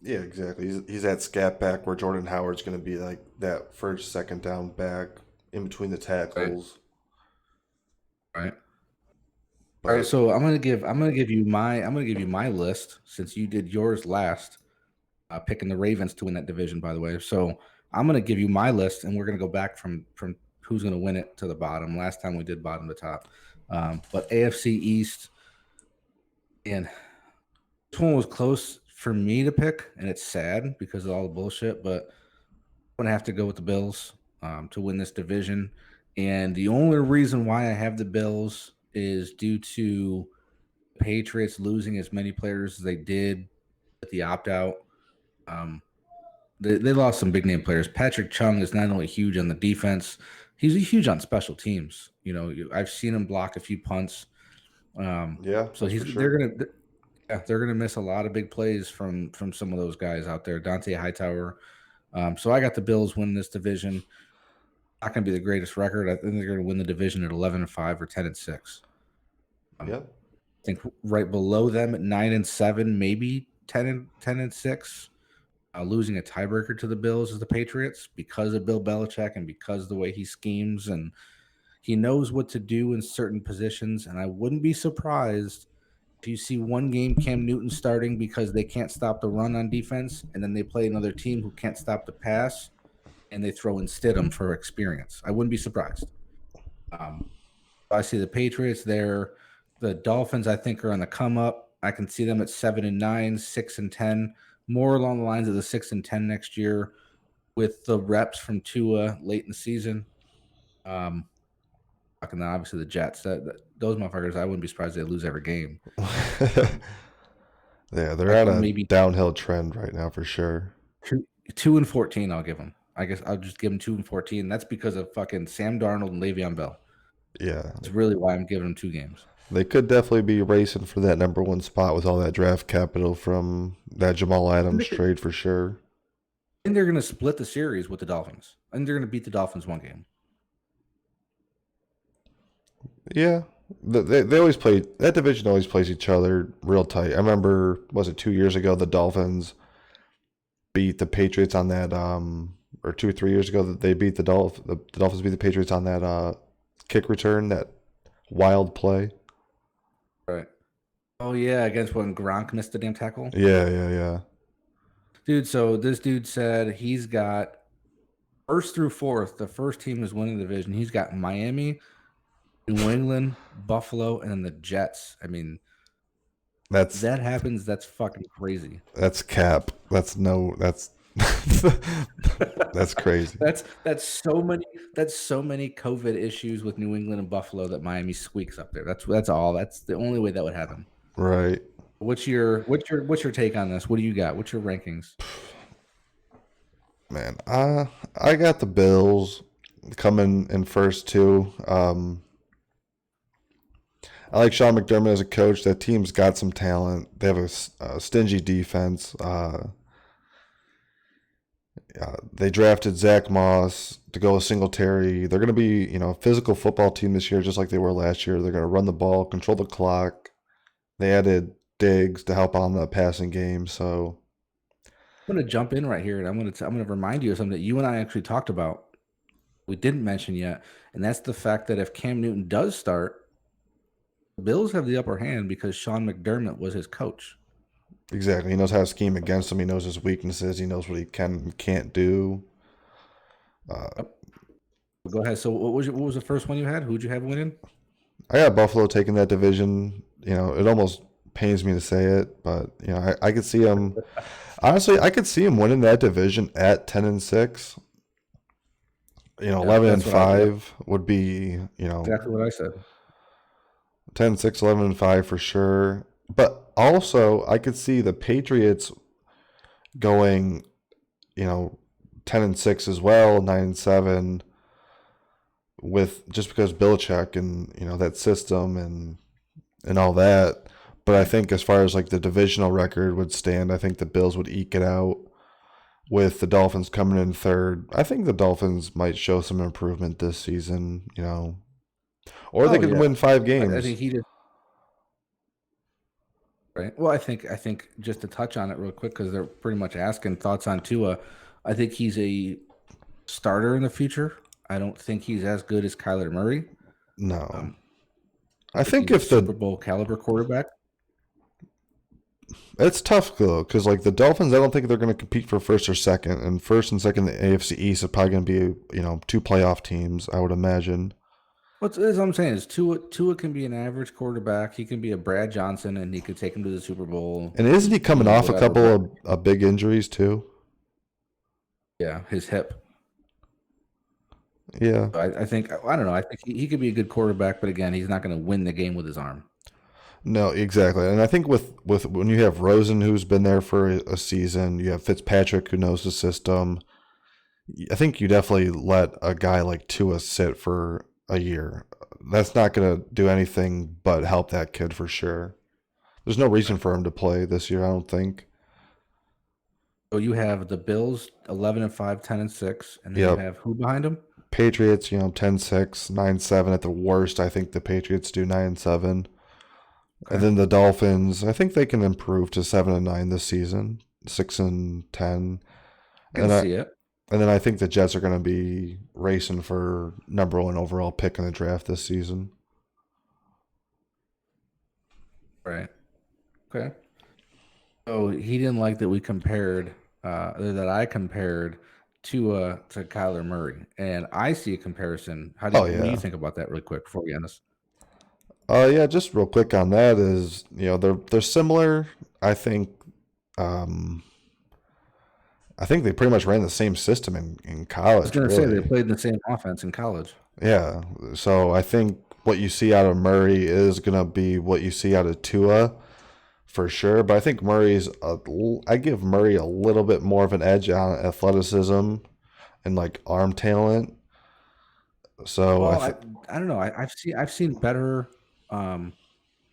Speaker 1: Yeah, exactly. He's that scat back where Jordan Howard's going to be like that first, second down back in between the
Speaker 2: Right.
Speaker 1: tackles.
Speaker 2: Right. All right.
Speaker 1: But
Speaker 2: So I'm gonna give you my list since you did yours last, picking the Ravens to win that division. By the way, so I'm gonna give you my list, and we're gonna go back from who's gonna win it to the bottom. Last time we did bottom to top, but AFC East, and this one was close for me to pick, and it's sad because of all the bullshit. But I'm gonna have to go with the Bills to win this division, and the only reason why I have the Bills is due to Patriots losing as many players as they did at the opt out. Um, they lost some big name players. Patrick Chung is not only huge on the defense, he's huge on special teams. I've seen him block a few punts.
Speaker 1: yeah,
Speaker 2: So
Speaker 1: that's for
Speaker 2: they're gonna miss a lot of big plays from some of those guys out there. Dante Hightower. So I got the Bills winning this division. Not going to be the greatest record. I think they're going to win the division at 11-5 or 10-6.
Speaker 1: Yeah.
Speaker 2: I think right below them at 9-7, maybe 10-6. Losing a tiebreaker to the Bills is the Patriots because of Bill Belichick and because of the way he schemes, and he knows what to do in certain positions. And I wouldn't be surprised if you see one game Cam Newton starting because they can't stop the run on defense, and then they play another team who can't stop the pass, and they throw in Stidham for experience. I wouldn't be surprised. I see the Patriots there. The Dolphins, I think, are on the come up. I can see them at 7-9, 6-10, more along the lines of the 6-10 next year, with the reps from Tua late in the season. And obviously the Jets. Those motherfuckers, I wouldn't be surprised they lose every game.
Speaker 1: Yeah, they're
Speaker 2: I
Speaker 1: on
Speaker 2: think
Speaker 1: a
Speaker 2: maybe
Speaker 1: downhill trend right now for sure.
Speaker 2: 2-14. I'll give them. I guess I'll just give them 2-14. That's because of fucking Sam Darnold and Le'Veon Bell.
Speaker 1: Yeah,
Speaker 2: That's really why I'm giving them 2 games.
Speaker 1: they could definitely be racing for that number one spot with all that draft capital from that Jamal Adams trade for sure.
Speaker 2: And they're going to split the series with the Dolphins. And they're going to beat the Dolphins one game.
Speaker 1: Yeah, they always play that division. Always plays each other real tight. I remember, was it 2 years ago the Dolphins beat the Patriots on that, or 2 or 3 years ago that they beat the Dolphins beat the Patriots on that kick return, that wild play.
Speaker 2: Right. Oh, yeah, against when Gronk missed the damn tackle.
Speaker 1: Yeah.
Speaker 2: Dude, so this dude said he's got first through fourth, the first team is winning the division. He's got Miami, New England, Buffalo, and then the Jets. I mean, if that happens, that's fucking crazy.
Speaker 1: That's cap. That's that's crazy.
Speaker 2: That's so many COVID issues with New England and Buffalo that Miami squeaks up there. That's all. That's the only way that would happen.
Speaker 1: Right.
Speaker 2: What's your take on this? What do you got? What's your rankings?
Speaker 1: Man, I got the Bills coming in first too. I like Sean McDermott as a coach. That team's got some talent. They have a stingy defense. They drafted Zach Moss to go with Singletary. They're going to be, a physical football team this year, just like they were last year. They're going to run the ball, control the clock. They added Diggs to help on the passing game. So
Speaker 2: I'm going to jump in right here, and I'm going to remind you of something that you and I actually talked about. We didn't mention yet, and that's the fact that if Cam Newton does start, the Bills have the upper hand because Sean McDermott was his coach.
Speaker 1: Exactly. He knows how to scheme against him. He knows his weaknesses. He knows what he can and can't do.
Speaker 2: Go ahead. So what was the first one you had? Who'd you have winning?
Speaker 1: I got Buffalo taking that division. It almost pains me to say it, but I could see him. Honestly, I could see him winning that division at 10-6. 11-5 would be
Speaker 2: exactly what I said.
Speaker 1: 10-6, 11-5 for sure. But also, I could see the Patriots going, 10-6 as well, 9-7, with just because Belichick and that system and all that. But I think as far as like the divisional record would stand, I think the Bills would eke it out with the Dolphins coming in third. I think the Dolphins might show some improvement this season, or they
Speaker 2: Oh
Speaker 1: could
Speaker 2: yeah,
Speaker 1: win five
Speaker 2: I
Speaker 1: games.
Speaker 2: think he just right. Well, I think just to touch on it real quick because they're pretty much asking thoughts on Tua. I think he's a starter in the future. I don't think he's as good as Kyler Murray.
Speaker 1: No.
Speaker 2: Um, I
Speaker 1: I
Speaker 2: think
Speaker 1: think
Speaker 2: he's a
Speaker 1: if
Speaker 2: Super
Speaker 1: the
Speaker 2: Bowl caliber quarterback.
Speaker 1: it's tough though, because like the Dolphins, I don't think they're going to compete for first or second, and first and second, the AFC East is probably going to be two playoff teams, I would imagine.
Speaker 2: That's what I'm saying is Tua can be an average quarterback. He can be a Brad Johnson, and he could take him to the Super Bowl.
Speaker 1: And isn't he coming off a
Speaker 2: Whatever.
Speaker 1: couple
Speaker 2: But
Speaker 1: of big injuries too?
Speaker 2: yeah, his hip.
Speaker 1: Yeah.
Speaker 2: I think I don't know. I think he could be a good quarterback, but again, he's not going to win the game with his arm.
Speaker 1: No, exactly. And I think with when you have Rosen who's been there for a season, you have Fitzpatrick who knows the system. I think you definitely let a guy like Tua sit for a year. That's not going to do anything but help that kid for sure. There's no reason for him to play this year, I don't think.
Speaker 2: So you have the Bills 11-5, 10-6, and then you
Speaker 1: Yep.
Speaker 2: have who behind them?
Speaker 1: Patriots, 10-6, 9-7 at the worst. I think the Patriots do 9-7. And
Speaker 2: Okay.
Speaker 1: then the Dolphins, I think they can improve to 7-9 this season, 6-10.
Speaker 2: I can
Speaker 1: And I
Speaker 2: see it.
Speaker 1: and then I think the Jets are going to be racing for number one overall pick in the draft this season.
Speaker 2: Right. Okay. Oh, he didn't like that we compared, that I compared to Kyler Murray, and I see a comparison.
Speaker 1: Oh
Speaker 2: What do you
Speaker 1: yeah.
Speaker 2: think about that, really quick, before we end this?
Speaker 1: Yeah, just real quick on that is, they're similar. I think um I think they pretty much ran the same system in
Speaker 2: I was
Speaker 1: college,
Speaker 2: going to say they
Speaker 1: really.
Speaker 2: played in the same offense in college.
Speaker 1: Yeah. So I think what you see out of Murray is going to be what you see out of Tua for sure. But I think I give Murray a little bit more of an edge on athleticism and like arm talent. So
Speaker 2: Well, I don't know. I've seen better. Um,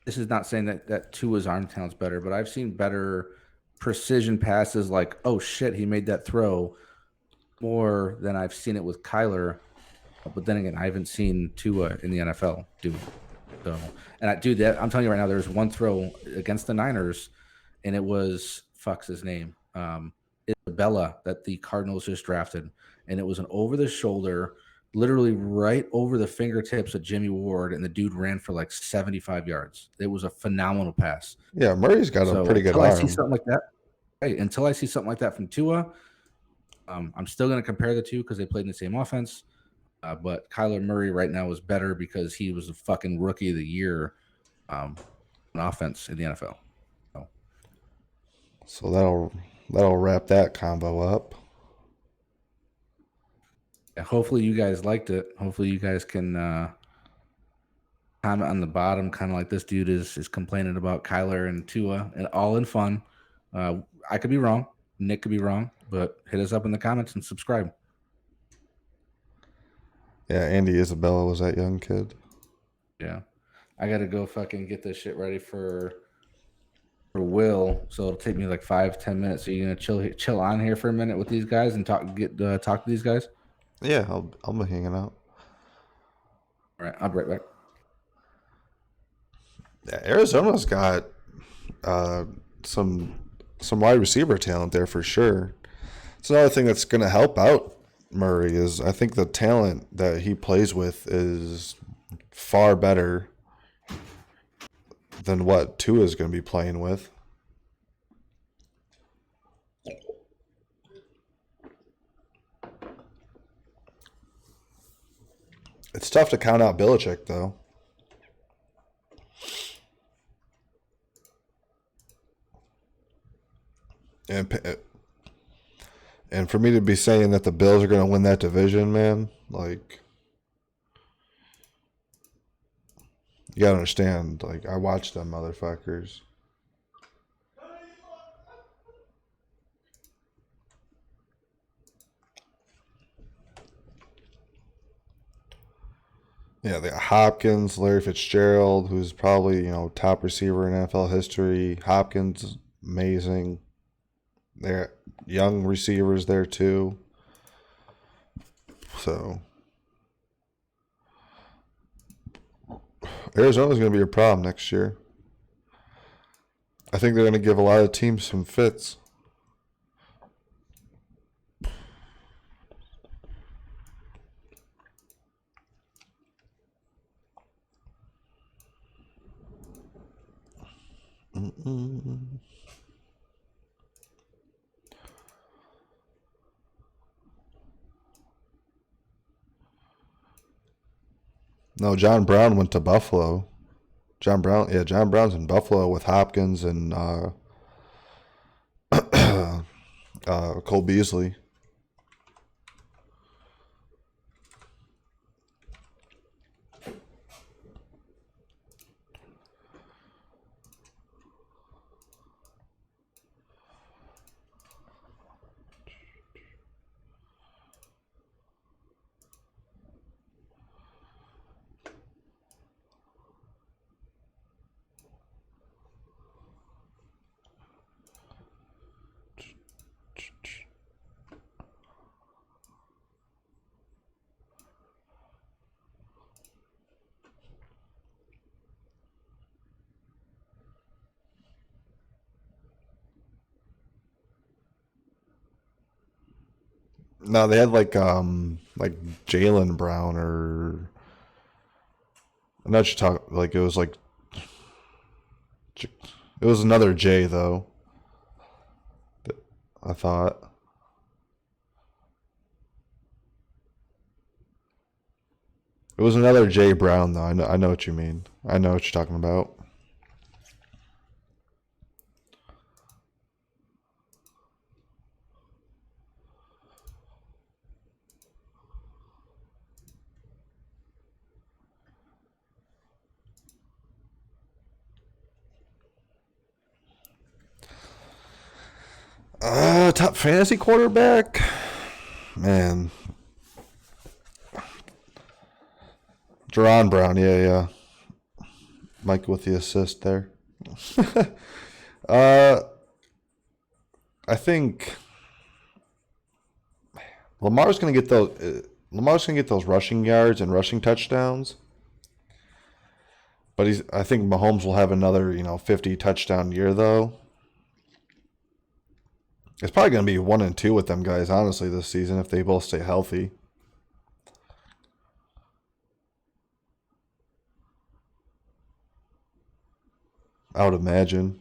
Speaker 2: this is not saying that Tua's arm talent's better, but I've seen better precision passes. Like, oh shit, he made that throw more than I've seen it with Kyler. But then again, I haven't seen Tua in the NFL do it. So, and I'm telling you right now, there's one throw against the Niners, and it was fuck's his name, Isabella, that the Cardinals just drafted, and it was an over the shoulder, literally right over the fingertips of Jimmy Ward, and the dude ran for like 75 yards. It was a phenomenal pass.
Speaker 1: yeah, Murray's got a
Speaker 2: So
Speaker 1: pretty good
Speaker 2: until I see
Speaker 1: arm.
Speaker 2: something like that, hey, until I see something like that from Tua, I'm still going to compare the two because they played in the same offense. But Kyler Murray right now is better because he was the fucking rookie of the year on offense in the NFL. So,
Speaker 1: So that'll wrap that combo up.
Speaker 2: yeah, hopefully you guys liked it. Hopefully you guys can comment on the bottom, kind of like this dude is complaining about Kyler and Tua, and all in fun. I could be wrong. Nick could be wrong, but hit us up in the comments and subscribe.
Speaker 1: Yeah, Andy Isabella was that young kid.
Speaker 2: Yeah, I got to go fucking get this shit ready for Will, so it'll take me like 5-10 minutes. So you're gonna chill on here for a minute with these guys and talk to these guys.
Speaker 1: Yeah, I'll be hanging out.
Speaker 2: All right, I'll be right back.
Speaker 1: Yeah, Arizona's got uh, some wide receiver talent there for sure. It's another thing that's going to help out Murray is I think the talent that he plays with is far better than what Tua is going to be playing with. It's tough to count out Belichick though. And and for me to be saying that the Bills are going to win that division, man, like you got to understand, like I watched them motherfuckers. Yeah, they got Hopkins, Larry Fitzgerald, who's probably, top receiver in NFL history. Hopkins, amazing. They're young receivers there too. So Arizona's going to be a problem next year. I think they're going to give a lot of teams some fits. Mm-mm. No, John Brown went to Buffalo. John Brown's in Buffalo with Hopkins and Cole Beasley. No, they had like Jalen Brown or I'm not sure talk like it was like it was another J though. I thought it was another J Brown though. I know what you mean. I know what you're talking about. Top fantasy quarterback, man. Jaron Brown, yeah. Mike with the assist there. uh, I think Lamar's gonna get those. Lamar's gonna get those rushing yards and rushing touchdowns. But I think Mahomes will have another, 50 touchdown year though. It's probably gonna be 1 and 2 with them guys, honestly, this season if they both stay healthy. I would imagine.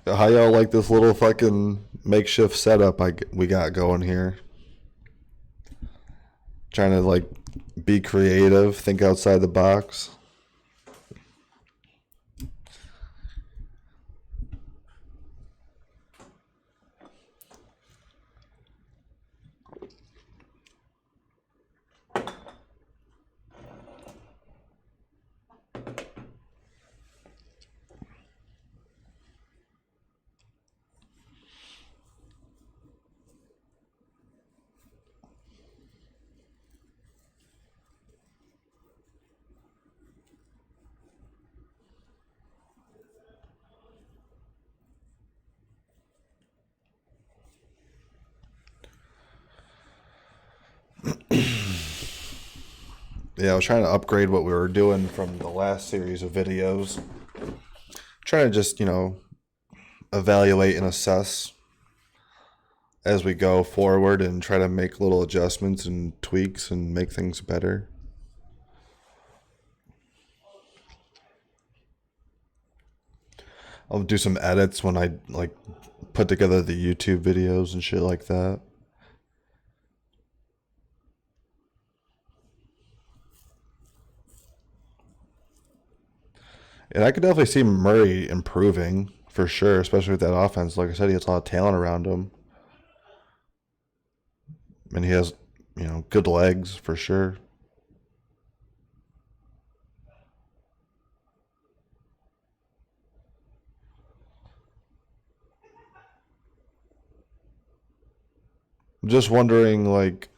Speaker 1: How y'all like this little fucking makeshift setup we got going here? Trying to like be creative, think outside the box. Yeah, I was trying to upgrade what we were doing from the last series of videos. Trying to just, evaluate and assess as we go forward and try to make little adjustments and tweaks and make things better. I'll do some edits when I like put together the YouTube videos and shit like that. And I could definitely see Murray improving for sure, especially with that offense. Like I said, he has a lot of talent around him. And he has, good legs for sure. I'm just wondering, like,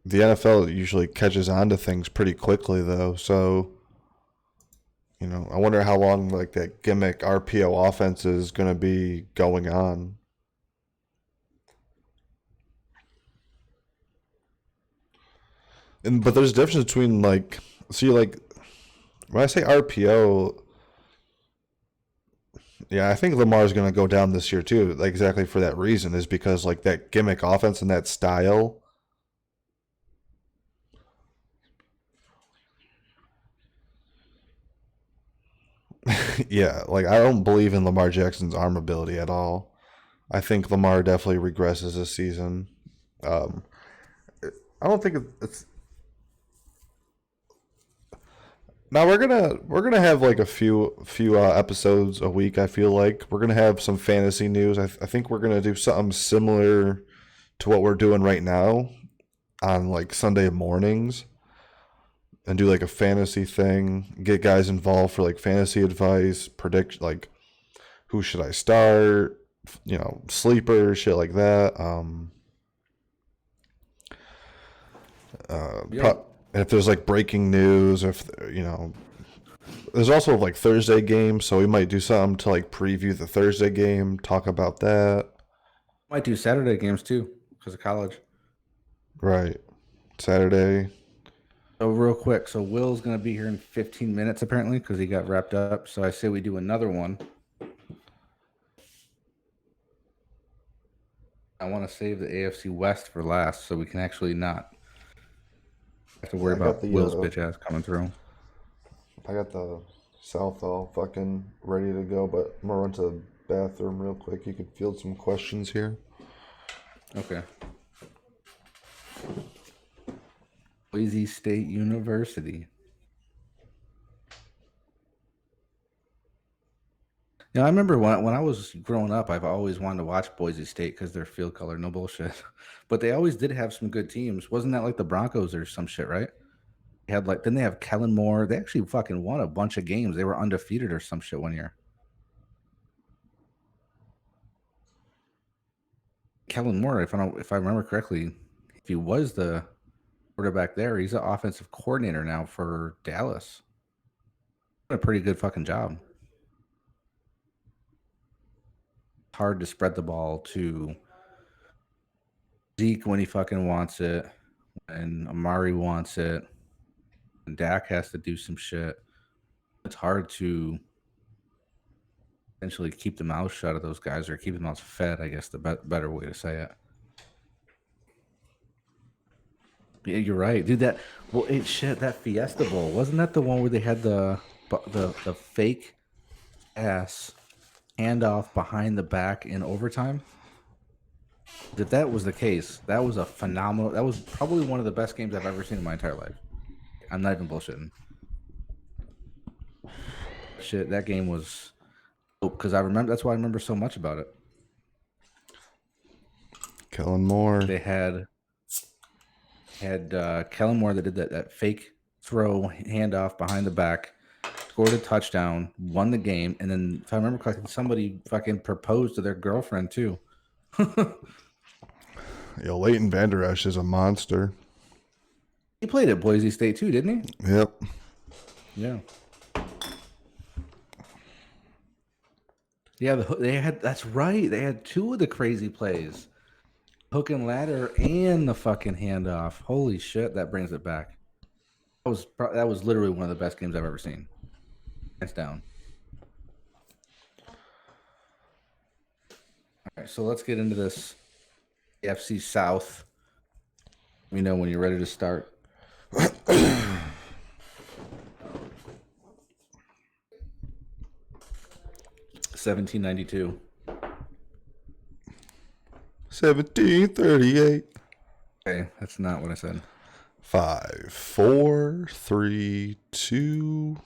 Speaker 1: the NFL usually catches on to things pretty quickly, though. So, I wonder how long, like, that gimmick RPO offense is going to be going on. But there's a difference between, like, see, like, when I say RPO, yeah, I think Lamar's going to go down this year, too. Like, exactly for that reason, is because, like, that gimmick offense and that style. Yeah, like, I don't believe in Lamar Jackson's arm ability at all. I think Lamar definitely regresses this season. Um, I don't think it's now we're gonna have like a few episodes a week. I feel like we're gonna have some fantasy news. I think we're gonna do something similar to what we're doing right now on like Sunday mornings and do like a fantasy thing. Get guys involved for like fantasy advice, predict like who should I start, sleeper shit like that.
Speaker 2: Yeah.
Speaker 1: If there's like breaking news, if there's also like Thursday games, so we might do something to like preview the Thursday game, talk about that.
Speaker 2: Might do Saturday games too because of college.
Speaker 1: Right, Saturday.
Speaker 2: So real quick, so Will's gonna be here in 15 minutes apparently because he got wrapped up. So I say we do another one. I want to save the AFC West for last, so we can actually not have to worry about Will's bitch ass coming through.
Speaker 1: I got the South all fucking ready to go, but I'm gonna run to the bathroom real quick. You could field some questions here.
Speaker 2: Okay. Boise State University. Yeah, I remember when I was growing up, I've always wanted to watch Boise State because their field color, no bullshit. But they always did have some good teams. Wasn't that like the Broncos or some shit, right? They had like, then they have Kellen Moore. They actually fucking won a bunch of games. They were undefeated or some shit one year. Kellen Moore, if I remember correctly, if he was the quarterback there, he's an offensive coordinator now for Dallas. Done a pretty good fucking job. Hard to spread the ball to Zeke when he fucking wants it, and Amari wants it, and Dak has to do some shit. It's hard to essentially keep the mouth shut of those guys or keep the mouth fed, I guess the better way to say it. Yeah, you're right, dude. That Fiesta Bowl, wasn't that the one where they had the fake ass handoff behind the back in overtime? If that was the case, that was a phenomenal. That was probably one of the best games I've ever seen in my entire life. I'm not even bullshitting. Shit, that game was because I remember. That's why I remember so much about it.
Speaker 1: Kellen Moore.
Speaker 2: They had Kellen Moore that did that fake throw handoff behind the back, scored a touchdown, won the game, and then if I remember correctly, somebody fucking proposed to their girlfriend too.
Speaker 1: Yo, Leighton Vander Esch is a monster.
Speaker 2: He played at Boise State too, didn't
Speaker 1: he? Yep.
Speaker 2: Yeah. Yeah, they had. That's right. They had two of the crazy plays, hook and ladder, and the fucking handoff. Holy shit, that brings it back. That was literally one of the best games I've ever seen, hands down. All right, so let's get into this AFC South. Let me know when you're ready to start. 1792.
Speaker 1: 1738.
Speaker 2: Okay, that's not what I said.
Speaker 1: 5, 4, 3, 2.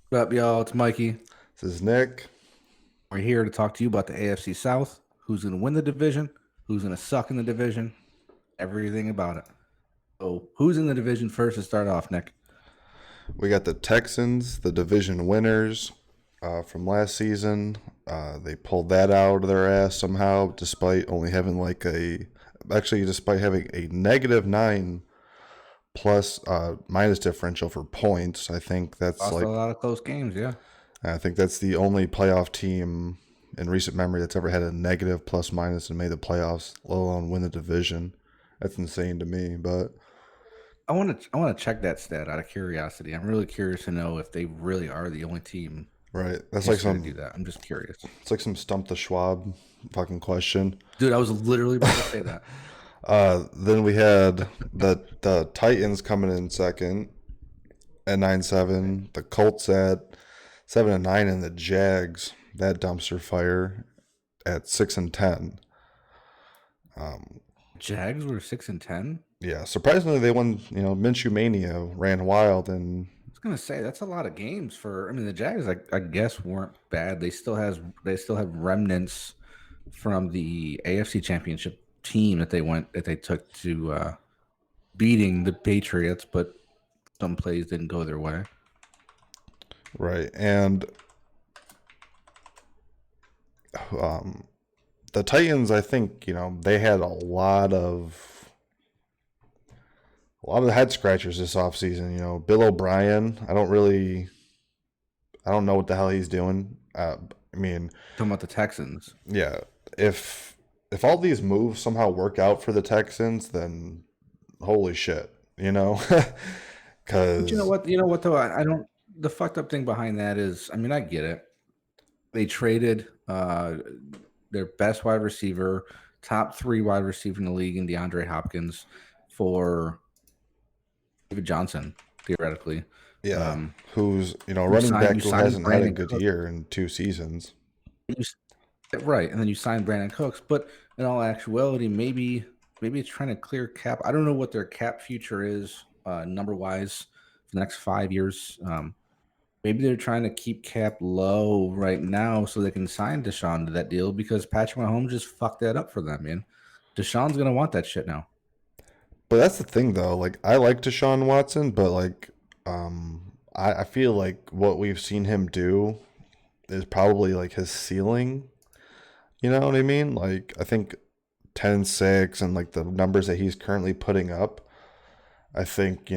Speaker 2: What up, y'all? It's Mikey.
Speaker 1: This is Nick.
Speaker 2: We're here to talk to you about the AFC South. Who's going to win the division? Who's going to suck in the division? Everything about it. So, who's in the division first to start off, Nick?
Speaker 1: We got the Texans, the division winners from last season. They pulled that out of their ass somehow, despite only having despite having a -9 plus minus differential for points.
Speaker 2: Lost a lot of close games. Yeah.
Speaker 1: I think that's the only playoff team in recent memory that's ever had a negative plus minus and made the playoffs, let alone win the division. That's insane to me, but
Speaker 2: I want to check that stat out of curiosity. I'm really curious to know if they really are the only team
Speaker 1: right.
Speaker 2: in history to do that. I'm just curious.
Speaker 1: It's like some stump the Schwab fucking question.
Speaker 2: Dude, I was literally about to say that.
Speaker 1: Then we had the Titans coming in second at 9-7, the Colts at 7-9, and the Jags, that dumpster fire, at 6-10.
Speaker 2: Jags were 6-10.
Speaker 1: Yeah, surprisingly they won. Minshew Mania ran wild, and
Speaker 2: I was gonna say that's a lot of games for. I mean, the Jags, I guess, weren't bad. They still have remnants from the AFC Championship team that they took to beating the Patriots, but some plays didn't go their way.
Speaker 1: right, and the Titans, I think they had a lot of head scratchers this offseason. Bill O'Brien, I don't know what the hell he's doing. I mean,
Speaker 2: Talking about the Texans.
Speaker 1: yeah, if all these moves somehow work out for the Texans, then holy shit, because
Speaker 2: But you know what though, I don't. The fucked up thing behind that is, I mean, I get it. They traded their best wide receiver, top 3 wide receiver in the league, in DeAndre Hopkins, for David Johnson, theoretically.
Speaker 1: yeah, who's running back who hasn't had a
Speaker 2: Brandon
Speaker 1: good
Speaker 2: Cooks.
Speaker 1: year in 2 seasons.
Speaker 2: Right, and then you signed Brandon Cooks. But in all actuality, maybe it's trying to clear cap. I don't know what their cap future is, number wise, for the next 5 years. Maybe they're trying to keep cap low right now so they can sign Deshaun to that deal, because Patrick Mahomes just fucked that up for them, man. Deshaun's gonna want that shit now.
Speaker 1: But that's the thing, though. Like, I like Deshaun Watson, but I feel like what we've seen him do is probably like his ceiling. You know what I mean? Like, I think 10-6 and like the numbers that he's currently putting up, I think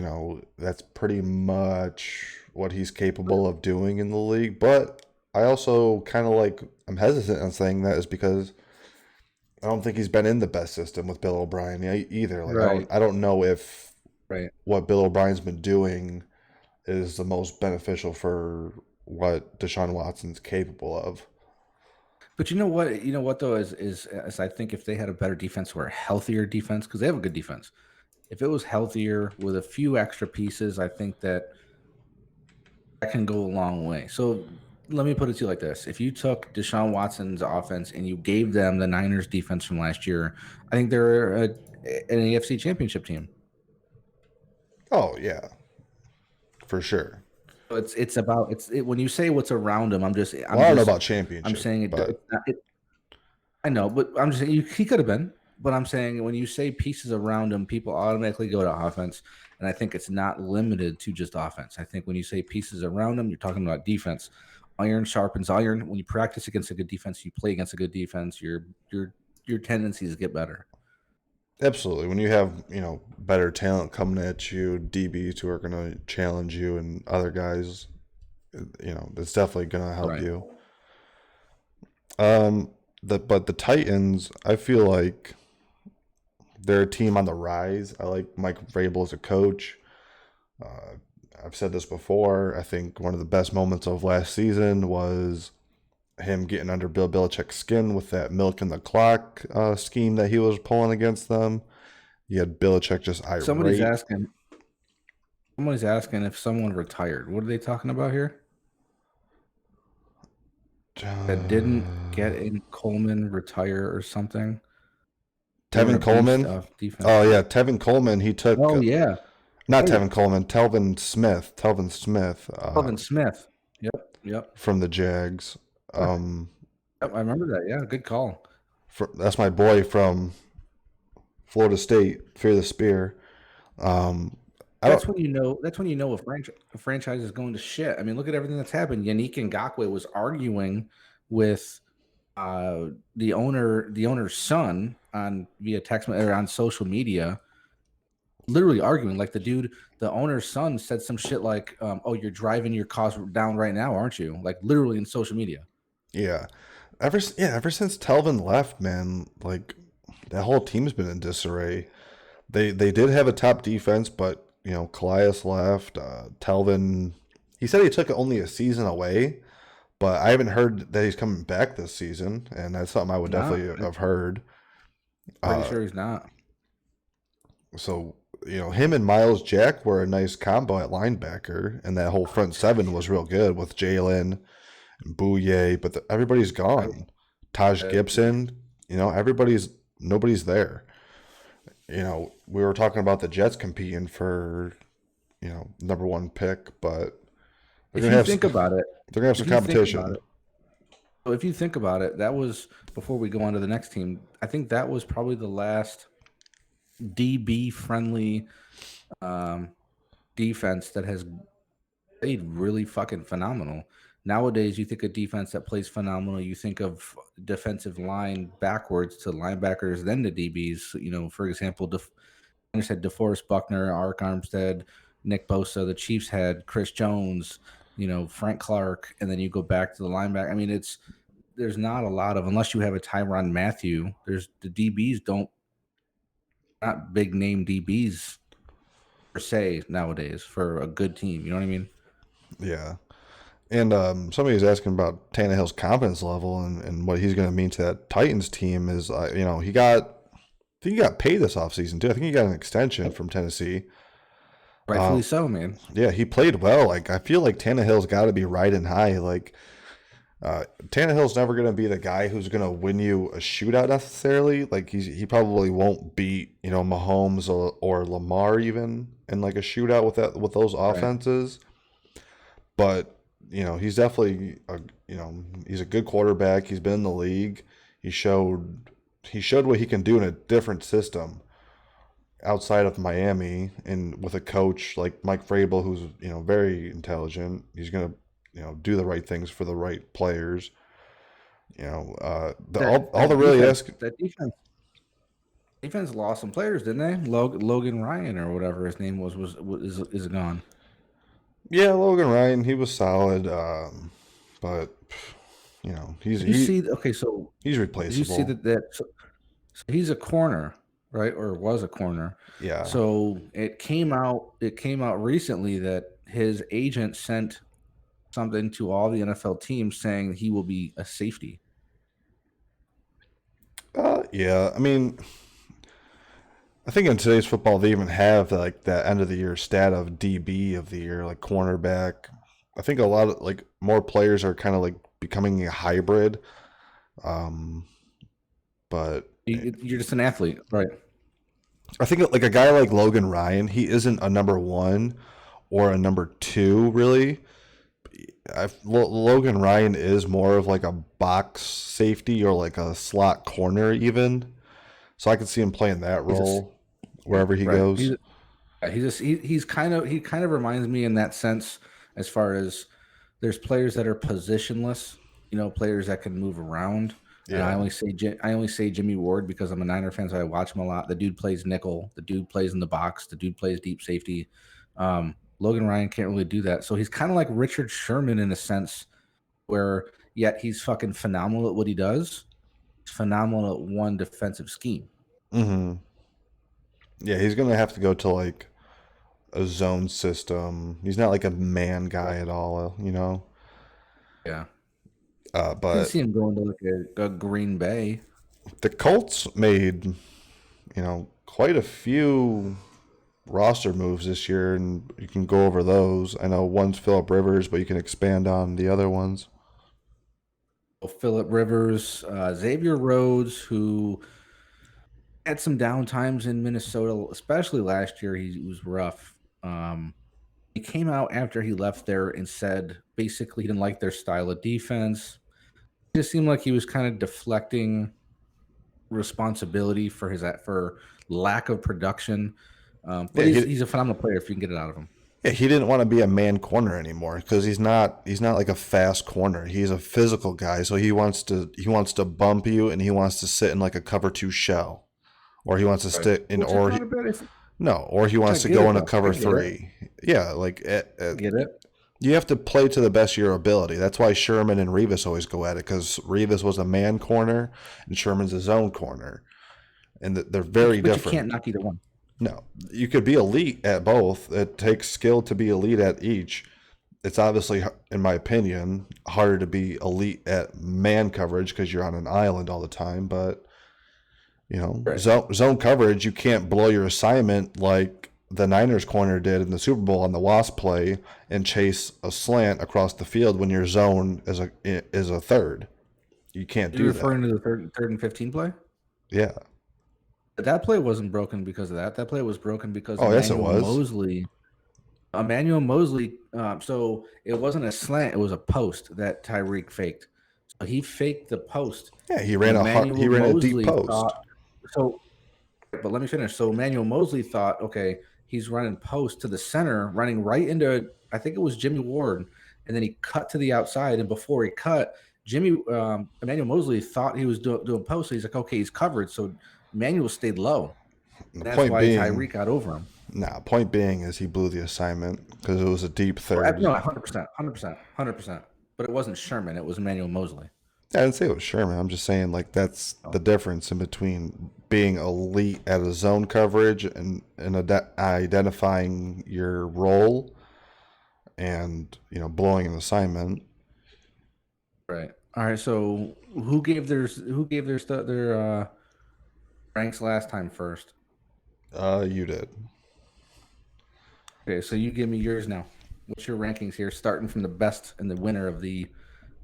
Speaker 1: that's pretty much what he's capable of doing in the league. But I also kind of I'm hesitant on saying that is because I don't think he's been in the best system with Bill O'Brien either. Like,
Speaker 2: Right.
Speaker 1: I don't know if
Speaker 2: Right.
Speaker 1: what Bill O'Brien's been doing is the most beneficial for what Deshaun Watson's capable of.
Speaker 2: But you know what? You know what though is I think if they had a better defense or a healthier defense, because they have a good defense. If it was healthier with a few extra pieces, I think that can go a long way. So let me put it to you like this: if you took Deshaun Watson's offense and you gave them the Niners defense from last year, I think they're an AFC Championship team.
Speaker 1: Oh yeah, for sure.
Speaker 2: So it's about when you say what's around him. I
Speaker 1: don't know about championship.
Speaker 2: I'm saying
Speaker 1: but
Speaker 2: it's not, I know, but I'm just saying he could have been. But I'm saying when you say pieces around him, people automatically go to offense. And I think it's not limited to just offense. I think when you say pieces around him, you're talking about defense. Iron sharpens iron. When you practice against a good defense, you play against a good defense, your tendencies get better.
Speaker 1: Absolutely. When you have, better talent coming at you, DBs who are going to challenge you and other guys, that's definitely going to help
Speaker 2: Right.
Speaker 1: you. But the Titans, I feel like they're a team on the rise. I like Mike Vrabel as a coach. I've said this before. I think one of the best moments of last season was him getting under Bill Belichick's skin with that milk and the clock scheme that he was pulling against them. You had Belichick just irate.
Speaker 2: Somebody's asking if someone retired. What are they talking about here? That didn't get in Coleman retire or something.
Speaker 1: Tevin Coleman. Oh yeah, Tevin Coleman. He took.
Speaker 2: Oh yeah.
Speaker 1: Not Tevin Coleman. Telvin Smith. Telvin
Speaker 2: Smith. Yep.
Speaker 1: From the Jags.
Speaker 2: Yep, I remember that. Yeah, good call.
Speaker 1: That's my boy from Florida State. Fear the Spear.
Speaker 2: That's when you know a franchise is going to shit. I mean, look at everything that's happened. Yannick Ngakoue was arguing with the owner's son on via text or on social media, literally arguing. Like the owner's son said some shit like, "Oh, you're driving your costs down right now, aren't you?" Like literally in social media.
Speaker 1: Yeah. Ever since Telvin left, man, like that whole team's been in disarray. They did have a top defense, but Calais left. Telvin, he said he took only a season away, but I haven't heard that he's coming back this season, and that's something I would
Speaker 2: Not
Speaker 1: definitely have heard.
Speaker 2: pretty
Speaker 1: Uh,
Speaker 2: sure he's not.
Speaker 1: so him and Miles Jack were a nice combo at linebacker, and that whole front seven was real good with Jalen and Bouye, but everybody's gone. Taj Gibson, nobody's there. We were talking about the Jets competing for, number one pick, but
Speaker 2: If you think about it,
Speaker 1: they're gonna have some competition.
Speaker 2: So if you think about it, that was before we go on to the next team. I think that was probably the last DB friendly defense that has played really fucking phenomenal. Nowadays, you think of defense that plays phenomenal. You think of defensive line backwards to linebackers, then the DBs. For example, I just had DeForest Buckner, Ark Armstead, Nick Bosa. The Chiefs had Chris Jones, Frank Clark, and then you go back to the linebacker. I mean, there's not a lot of, unless you have a Tyrann Mathieu. There's the DBs not big name DBs per se nowadays for a good team. You know what I mean?
Speaker 1: Yeah. And somebody's asking about Tannehill's confidence level and what he's going to mean to that Titans team is, he got paid this offseason too. I think he got an extension from Tennessee.
Speaker 2: Rightfully so, man.
Speaker 1: Yeah, he played well. Like I feel like Tannehill's got to be riding high. Like Tannehill's never going to be the guy who's going to win you a shootout necessarily. Like he probably won't beat Mahomes or Lamar even in like a shootout with those offenses. Right. But he's definitely he's a good quarterback. He's been in the league. He showed what he can do in a different system outside of Miami, and with a coach like Mike Vrabel, who's very intelligent. He's gonna do the right things for the right players. That
Speaker 2: defense lost some players, didn't they? Logan Ryan or whatever his name is gone.
Speaker 1: Yeah, Logan Ryan, he was solid, but he's replaceable.
Speaker 2: Did you see that so he's a corner, right? Or was a corner.
Speaker 1: Yeah.
Speaker 2: So it came out recently that his agent sent something to all the NFL teams saying he will be a safety.
Speaker 1: Yeah, I mean, I think in today's football they even have like that end of the year stat of DB of the year, like cornerback. I think a lot of like more players are kind of like becoming a hybrid. But
Speaker 2: you're just an athlete, right?
Speaker 1: I think like a guy like Logan Ryan, he isn't a number one or a number two really. Logan Ryan is more of like a box safety or like a slot corner even. So I could see him playing that role wherever he goes.
Speaker 2: He kind of reminds me in that sense, as far as there's players that are positionless, players that can move around. Yeah. And I only say Jimmy Ward because I'm a Niner fan, so I watch him a lot. The dude plays nickel, the dude plays in the box, the dude plays deep safety. Logan Ryan can't really do that. So he's kind of like Richard Sherman in a sense, where yet he's fucking phenomenal at what he does. He's phenomenal at one defensive scheme.
Speaker 1: Mm-hmm. Yeah, he's going to have to go to like a zone system. He's not like a man guy at all,
Speaker 2: Yeah.
Speaker 1: But
Speaker 2: I can see him going to like a Green Bay.
Speaker 1: The Colts made, quite a few roster moves this year, and you can go over those. I know one's Phillip Rivers, but you can expand on the other ones.
Speaker 2: Phillip Rivers, Xavier Rhodes, who had some down times in Minnesota, especially last year. He was rough. He came out after he left there and said basically he didn't like their style of defense. It just seemed like he was kind of deflecting responsibility for lack of production. But he's a phenomenal player if you can get it out of him.
Speaker 1: Yeah, he didn't want to be a man corner anymore because he's not like a fast corner. He's a physical guy, so he wants to bump you and he wants to sit in like a cover two shell, or he wants to
Speaker 2: Right.
Speaker 1: stick in,
Speaker 2: Which is not a bad.
Speaker 1: no, or he
Speaker 2: I
Speaker 1: wants to
Speaker 2: get
Speaker 1: go
Speaker 2: it
Speaker 1: in a
Speaker 2: though. I
Speaker 1: cover
Speaker 2: get it.
Speaker 1: three. Yeah, like
Speaker 2: I get it.
Speaker 1: you have to play to the best of your ability. That's why Sherman and Revis always go at it because Revis was a man corner and Sherman's a zone corner, and they're very
Speaker 2: But you can't
Speaker 1: different.
Speaker 2: knock either one.
Speaker 1: No, you could be elite at both. It takes skill to be elite at each. It's obviously, in my opinion, harder to be elite at man coverage because you're on an island all the time. But
Speaker 2: Right.
Speaker 1: zone coverage, you can't blow your assignment like the Niners corner did in the Super Bowl on the Wasp play and chase a slant across the field when your zone is a third. You can't
Speaker 2: You're
Speaker 1: do that.
Speaker 2: referring to the third and 15 play?
Speaker 1: Yeah.
Speaker 2: But that play wasn't broken because of that. That play was broken because
Speaker 1: Oh, yes, it was.
Speaker 2: Emmanuel Mosley. So it wasn't a slant; it was a post that Tyreek faked. So he faked the post,
Speaker 1: Yeah, he
Speaker 2: and
Speaker 1: ran a deep
Speaker 2: Mosley
Speaker 1: post.
Speaker 2: thought. So, but let me finish. So Emmanuel Mosley thought, okay, he's running post to the center, running right into. I think it was Jimmy Ward, and then he cut to the outside, and before he cut, Emmanuel Mosley thought he was doing post. So he's like, okay, he's covered. So Emmanuel stayed low.
Speaker 1: The
Speaker 2: That's
Speaker 1: point
Speaker 2: why
Speaker 1: being,
Speaker 2: Tyreek got over him.
Speaker 1: point being is he blew the assignment because it was a deep third.
Speaker 2: No, 100%, 100%, 100%. But it wasn't Sherman. It was Emmanuel Mosley.
Speaker 1: I didn't say it was Sherman. I'm just saying like that's
Speaker 2: Oh,
Speaker 1: the difference in between being elite at a zone coverage and identifying your role and blowing an assignment.
Speaker 2: right. All right. So who gave their ranks last time first?
Speaker 1: You did.
Speaker 2: Okay. So you give me yours now. What's your rankings here, starting from the best and the winner of the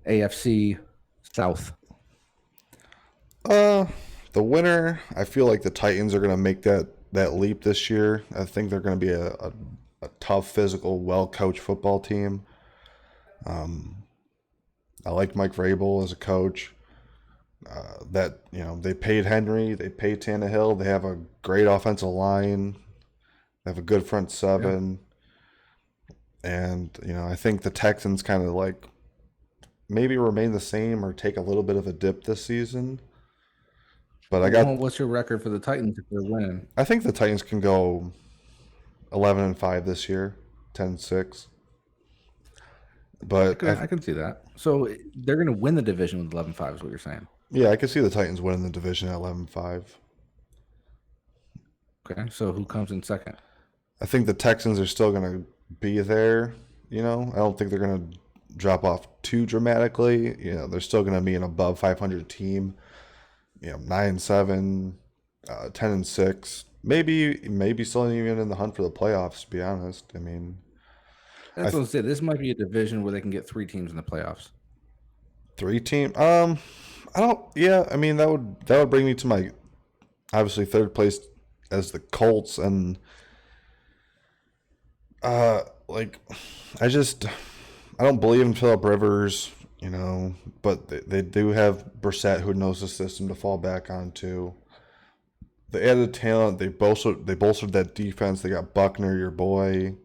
Speaker 2: AFC South?
Speaker 1: Uh, the winner. I feel like the Titans are gonna make that leap this year. I think they're gonna be a tough, physical, well coached football team. I like Mike Vrabel as a coach. That they paid Henry, they paid Tannehill. They have a great offensive line. They have a good front
Speaker 2: Yeah.
Speaker 1: seven, and I think the Texans kind of like maybe remain the same or take a little bit of a dip this season. But
Speaker 2: Well, what's your record for the Titans if they're winning?
Speaker 1: I think the Titans can go 11-5 this year, 10-6. But
Speaker 2: I can see that. So they're going to win the division with 11-5 is what you're saying.
Speaker 1: yeah, I can see the Titans winning the division at 11-5.
Speaker 2: Okay. So who comes in second?
Speaker 1: I think the Texans are still going to be there. I don't think they're going to drop off too dramatically. They're still going to be an above 500 team. 9-7, 10-6. Maybe still even in the hunt for the playoffs. To be honest, I mean,
Speaker 2: That's what I said. This might be a division where they can get 3 teams in the playoffs.
Speaker 1: 3 team. I don't. Yeah, I mean that would bring me to my obviously third place as the Colts, and like I don't believe in Philip Rivers, but they do have Brissett who knows the system to fall back onto. They added talent. They bolstered that defense. They got Buckner, your boy.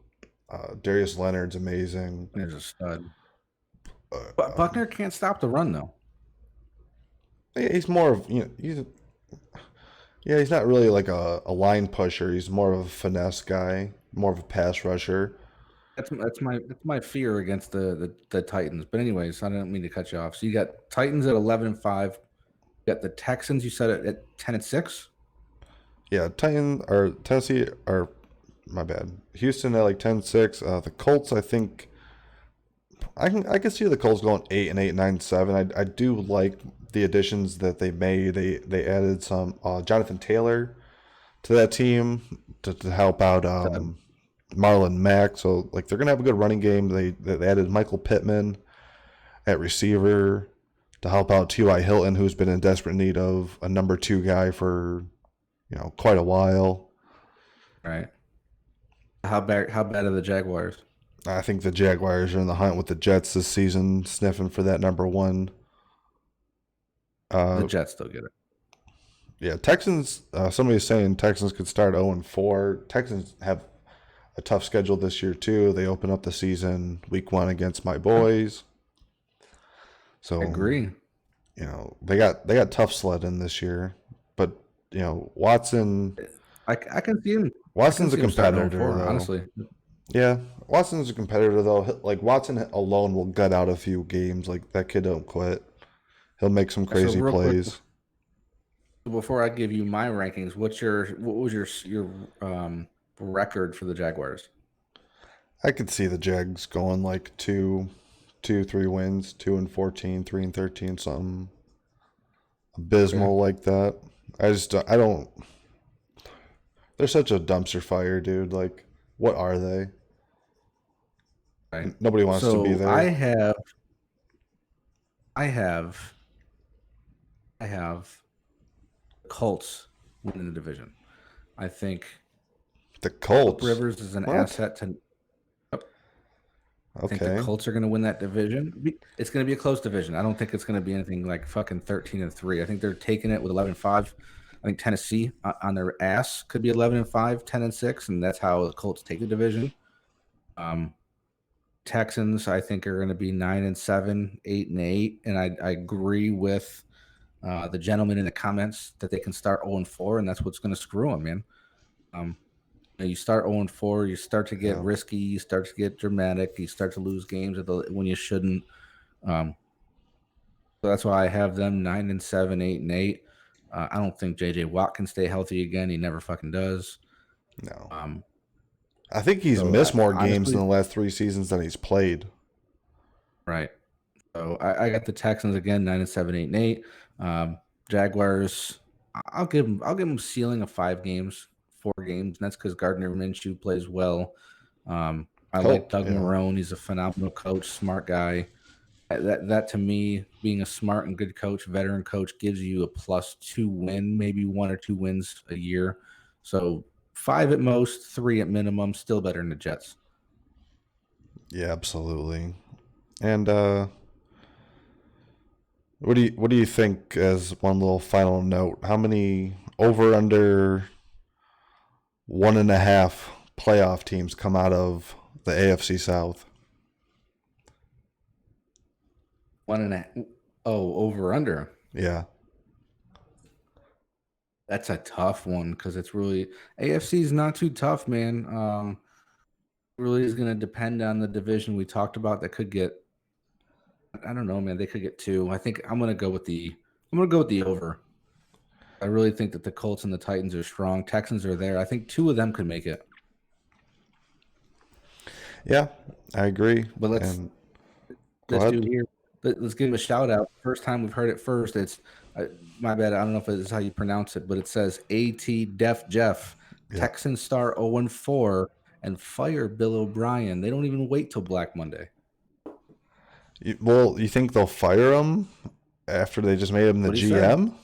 Speaker 1: Darius Leonard's amazing.
Speaker 2: There's a stud. But
Speaker 1: Uh,
Speaker 2: Buckner can't stop the run, though.
Speaker 1: he's more of he's not really like a line pusher. He's more of a finesse guy, more of a pass rusher.
Speaker 2: That's my fear against the Titans. But anyways, I don't mean to cut you off. So you got Titans at 11-5. You got the Texans. You said it at 10-6.
Speaker 1: Yeah, Tennessee are my bad. Houston at like 10-6. The Colts, I think I can see the Colts going 8-8, 9-7. I do like the additions that they made. They added some Jonathan Taylor to that team to help out
Speaker 2: Stud.
Speaker 1: Marlon Mack. So like they're gonna have a good running game. They added Michael Pittman at receiver to help out T.Y. Hilton, who's been in desperate need of a number two guy for quite a while.
Speaker 2: Right. How bad are the Jaguars?
Speaker 1: I think the Jaguars are in the hunt with the Jets this season, sniffing for that number one.
Speaker 2: The
Speaker 1: Uh,
Speaker 2: Jets still get it.
Speaker 1: yeah, Texans. Somebody's saying Texans could start 0-4. Texans have a tough schedule this year too. They open up the season week 1 against my boys. So
Speaker 2: I agree.
Speaker 1: you know, they got tough sledding this year, but you know,
Speaker 2: I can see him. I can
Speaker 1: Watson's a
Speaker 2: see him starting
Speaker 1: competitor
Speaker 2: 0-4,
Speaker 1: though.
Speaker 2: honestly.
Speaker 1: Yeah, Watson's a competitor though. Like Watson alone will gut out a few games. Like that kid don't quit. He'll make some
Speaker 2: So
Speaker 1: crazy
Speaker 2: real quick,
Speaker 1: plays.
Speaker 2: before I give you my rankings, what was your record for the Jaguars?
Speaker 1: I could see the Jags going like 3 wins, 2-14, 3-13, something
Speaker 2: Okay.
Speaker 1: abysmal like that. I don't. They're such a dumpster fire, dude. Like, what are they?
Speaker 2: Right.
Speaker 1: Nobody wants to be
Speaker 2: So
Speaker 1: there.
Speaker 2: I have I have Colts winning the division. I think
Speaker 1: The
Speaker 2: Philip
Speaker 1: Colts.
Speaker 2: Rivers is an
Speaker 1: What?
Speaker 2: asset to. I think the
Speaker 1: Okay.
Speaker 2: Colts are going to win that division. It's going to be a close division. I don't think it's going to be anything like fucking 13-3. I think they're taking it with 11-5. I think Tennessee on their ass could be 11-5, 10-6, and that's how the Colts take the division. Texans, I think, are going to be 9-7, 8-8, and I agree with the gentleman in the comments that they can start 0-4, and that's what's going to screw them, man. You start 0-4, you start to get
Speaker 1: Yeah.
Speaker 2: risky, you start to get dramatic, you start to lose games when you shouldn't. So that's why I have them 9-7, 8-8. I don't think JJ Watt can stay healthy again. He never fucking does.
Speaker 1: No.
Speaker 2: Um,
Speaker 1: I think he's
Speaker 2: so
Speaker 1: missed more games in
Speaker 2: honestly,
Speaker 1: the last 3 seasons than he's played.
Speaker 2: right. So I got the Texans again, 9-7, 8-8. Jaguars, I'll give them ceiling of 5 games, 4 games, and that's because Gardner Minshew plays well. I like
Speaker 1: Help.
Speaker 2: Doug
Speaker 1: Yeah.
Speaker 2: Marrone. He's a phenomenal coach, smart guy. That to me, being a smart and good coach, veteran coach, gives you a +2 win, maybe 1 or 2 wins a year. So 5 at most, 3 at minimum, still better than the Jets.
Speaker 1: Yeah, absolutely. And what do you think as one little final note? How many over under 1.5 playoff teams come out of the AFC South?
Speaker 2: One and a over under.
Speaker 1: Yeah.
Speaker 2: That's a tough one because it's really AFC is not too tough, man. Really is going to depend on the division we talked about. That could get, I don't know, man. They could get 2. I think I'm going to go with the over. I really think that the Colts and the Titans are strong. Texans are there. I think 2 of them could make it.
Speaker 1: Yeah, I agree.
Speaker 2: But
Speaker 1: And go
Speaker 2: this
Speaker 1: ahead.
Speaker 2: dude here, let's give him a shout out. First time we've heard it first. It's my bad. I don't know if it's how you pronounce it, but it says AT Def Jeff,
Speaker 1: Yeah.
Speaker 2: Texans star 0-4, and fire Bill O'Brien. They don't even wait till Black Monday.
Speaker 1: Well, you think they'll fire him after they just made him the
Speaker 2: What he said.
Speaker 1: GM?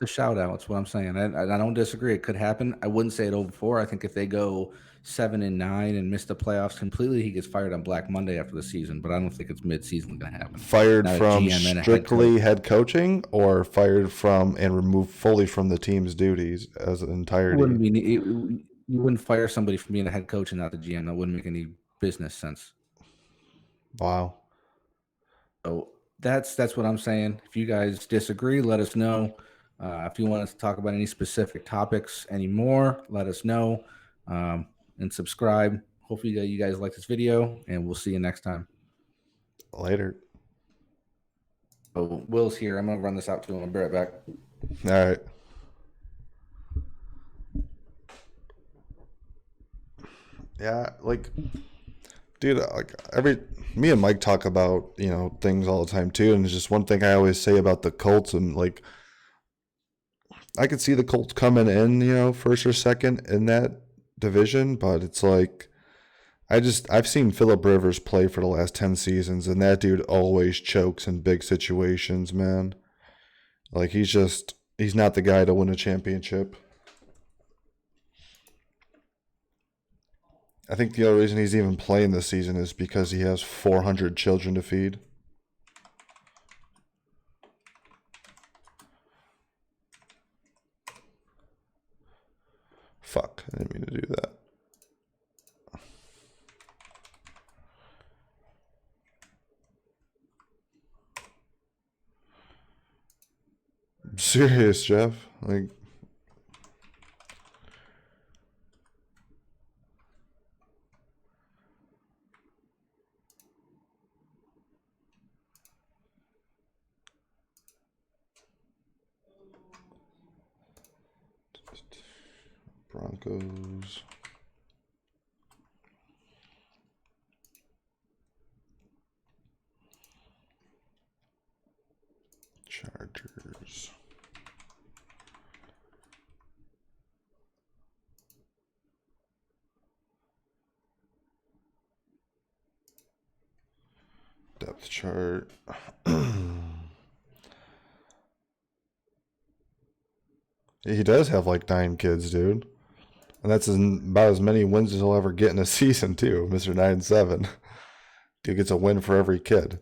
Speaker 2: The shout out. That's what I'm saying. I don't disagree. It could happen. I wouldn't say it 0-4. I think if they go 7-9 and miss the playoffs completely, he gets fired on Black Monday after the season. But I don't think it's mid-season going to happen.
Speaker 1: Fired
Speaker 2: Not a
Speaker 1: from
Speaker 2: GM and a head coach.
Speaker 1: strictly head coaching, or fired from and removed fully from the team's duties as an entirety?
Speaker 2: You wouldn't fire somebody from being a head coach and not the GM. That wouldn't make any business sense.
Speaker 1: Wow.
Speaker 2: So that's what I'm saying. If you guys disagree, let us know. If you want us to talk about any specific topics anymore, let us know. And subscribe. Hopefully you guys like this video, and we'll see you next time.
Speaker 1: Later.
Speaker 2: So Will's here. I'm going to run this out to him. I'll be right back.
Speaker 1: All right. Yeah, like, dude, like me and Mike talk about, you know, things all the time too, and it's just one thing I always say about the Colts, and like, I could see the Colts coming in, you know, first or second in that division, but it's like, I've seen Philip Rivers play for the last 10 seasons, and that dude always chokes in big situations, man. Like, he's not the guy to win a championship. I think the only reason he's even playing this season is because he has 400 children to feed. Fuck, I didn't mean to do that. serious, Jeff. Like, Broncos. Chargers. Depth chart. He does have like 9 kids, dude. And that's about as many wins as he'll ever get in a season, too. Mr. 9-7. Dude gets a win for every kid.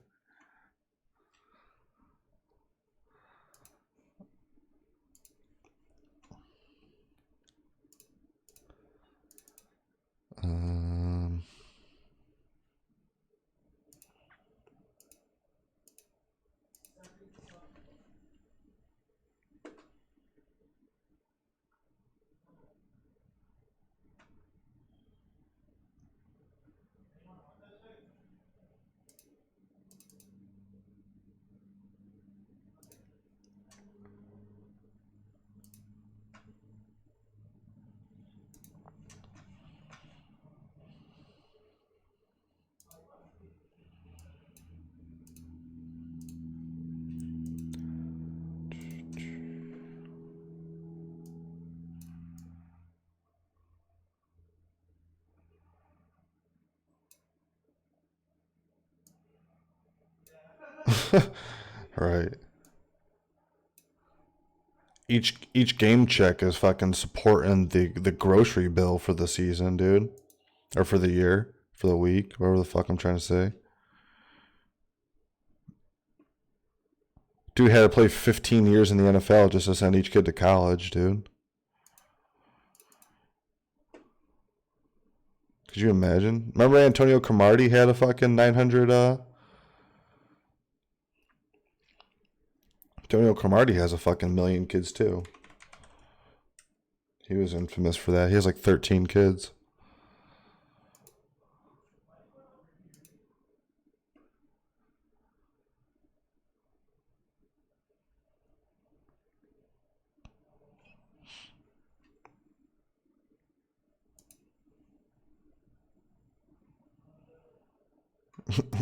Speaker 1: Right. Each game check is fucking supporting the grocery bill for the season, dude. Or for the year, for the week, whatever the fuck I'm trying to say. Dude had to play 15 years in the NFL just to send each kid to college, dude. Could you imagine? Remember Antonio Cromartie had a fucking 900, Antonio Cromartie has a fucking million kids too. He was infamous for that. He has like 13 kids.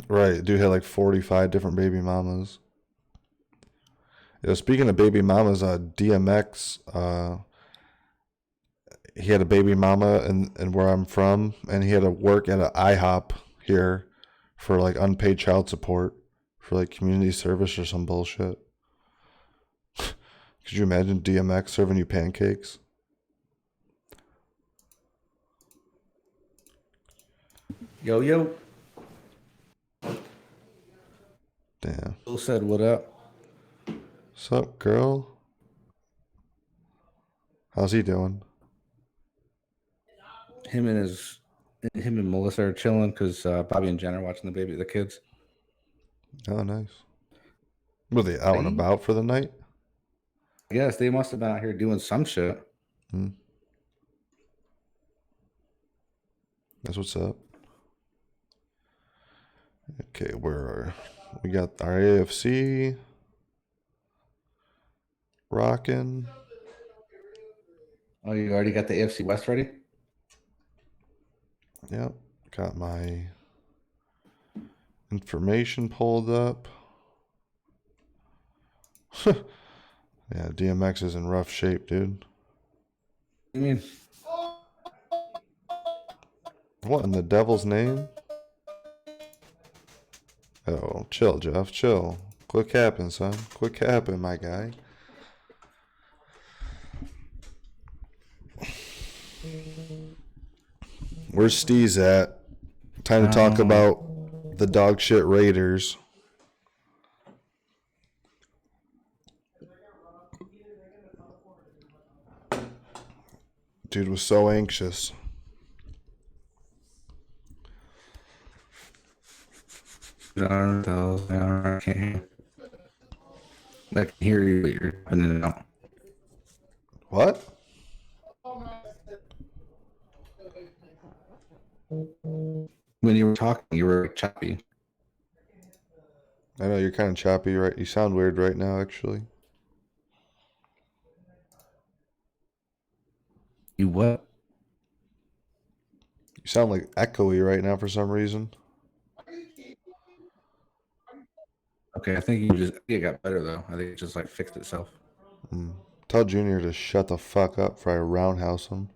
Speaker 1: Right, dude had like 45 different baby mamas. Speaking of baby mamas, DMX, he had a baby mama in where I'm from, and he had to work at an IHOP here for like unpaid child support for like community service or some bullshit. Could you imagine DMX serving you pancakes?
Speaker 2: Yo, yo.
Speaker 1: Damn.
Speaker 2: Bill said, what up?
Speaker 1: What's up, girl? How's he doing?
Speaker 2: Him and Melissa are chilling because Bobby and Jen are watching the kids.
Speaker 1: Oh, nice. Were they out and about for the night?
Speaker 2: I guess they must have been out here doing some shit.
Speaker 1: That's what's up. Okay, we got our AFC rocking.
Speaker 2: Oh, you already got the AFC West ready?
Speaker 1: Yep, got my information pulled up. Yeah, DMX is in rough shape, dude.
Speaker 2: I mean,
Speaker 1: what in the devil's name? Oh, chill, Jeff, chill. Quit capping, son. Quit capping, my guy. Where's Steez at? Time to talk about the dog shit Raiders. Dude was so anxious.
Speaker 2: I can hear you, but you're in and out.
Speaker 1: What?
Speaker 2: When you were talking, you were choppy.
Speaker 1: I know you're kind of choppy, right? You sound weird right now, actually.
Speaker 2: You what?
Speaker 1: You sound like echoey right now for some reason.
Speaker 2: Okay, I think it got better though. I think it just like fixed itself.
Speaker 1: Tell Junior to shut the fuck up before I roundhouse him.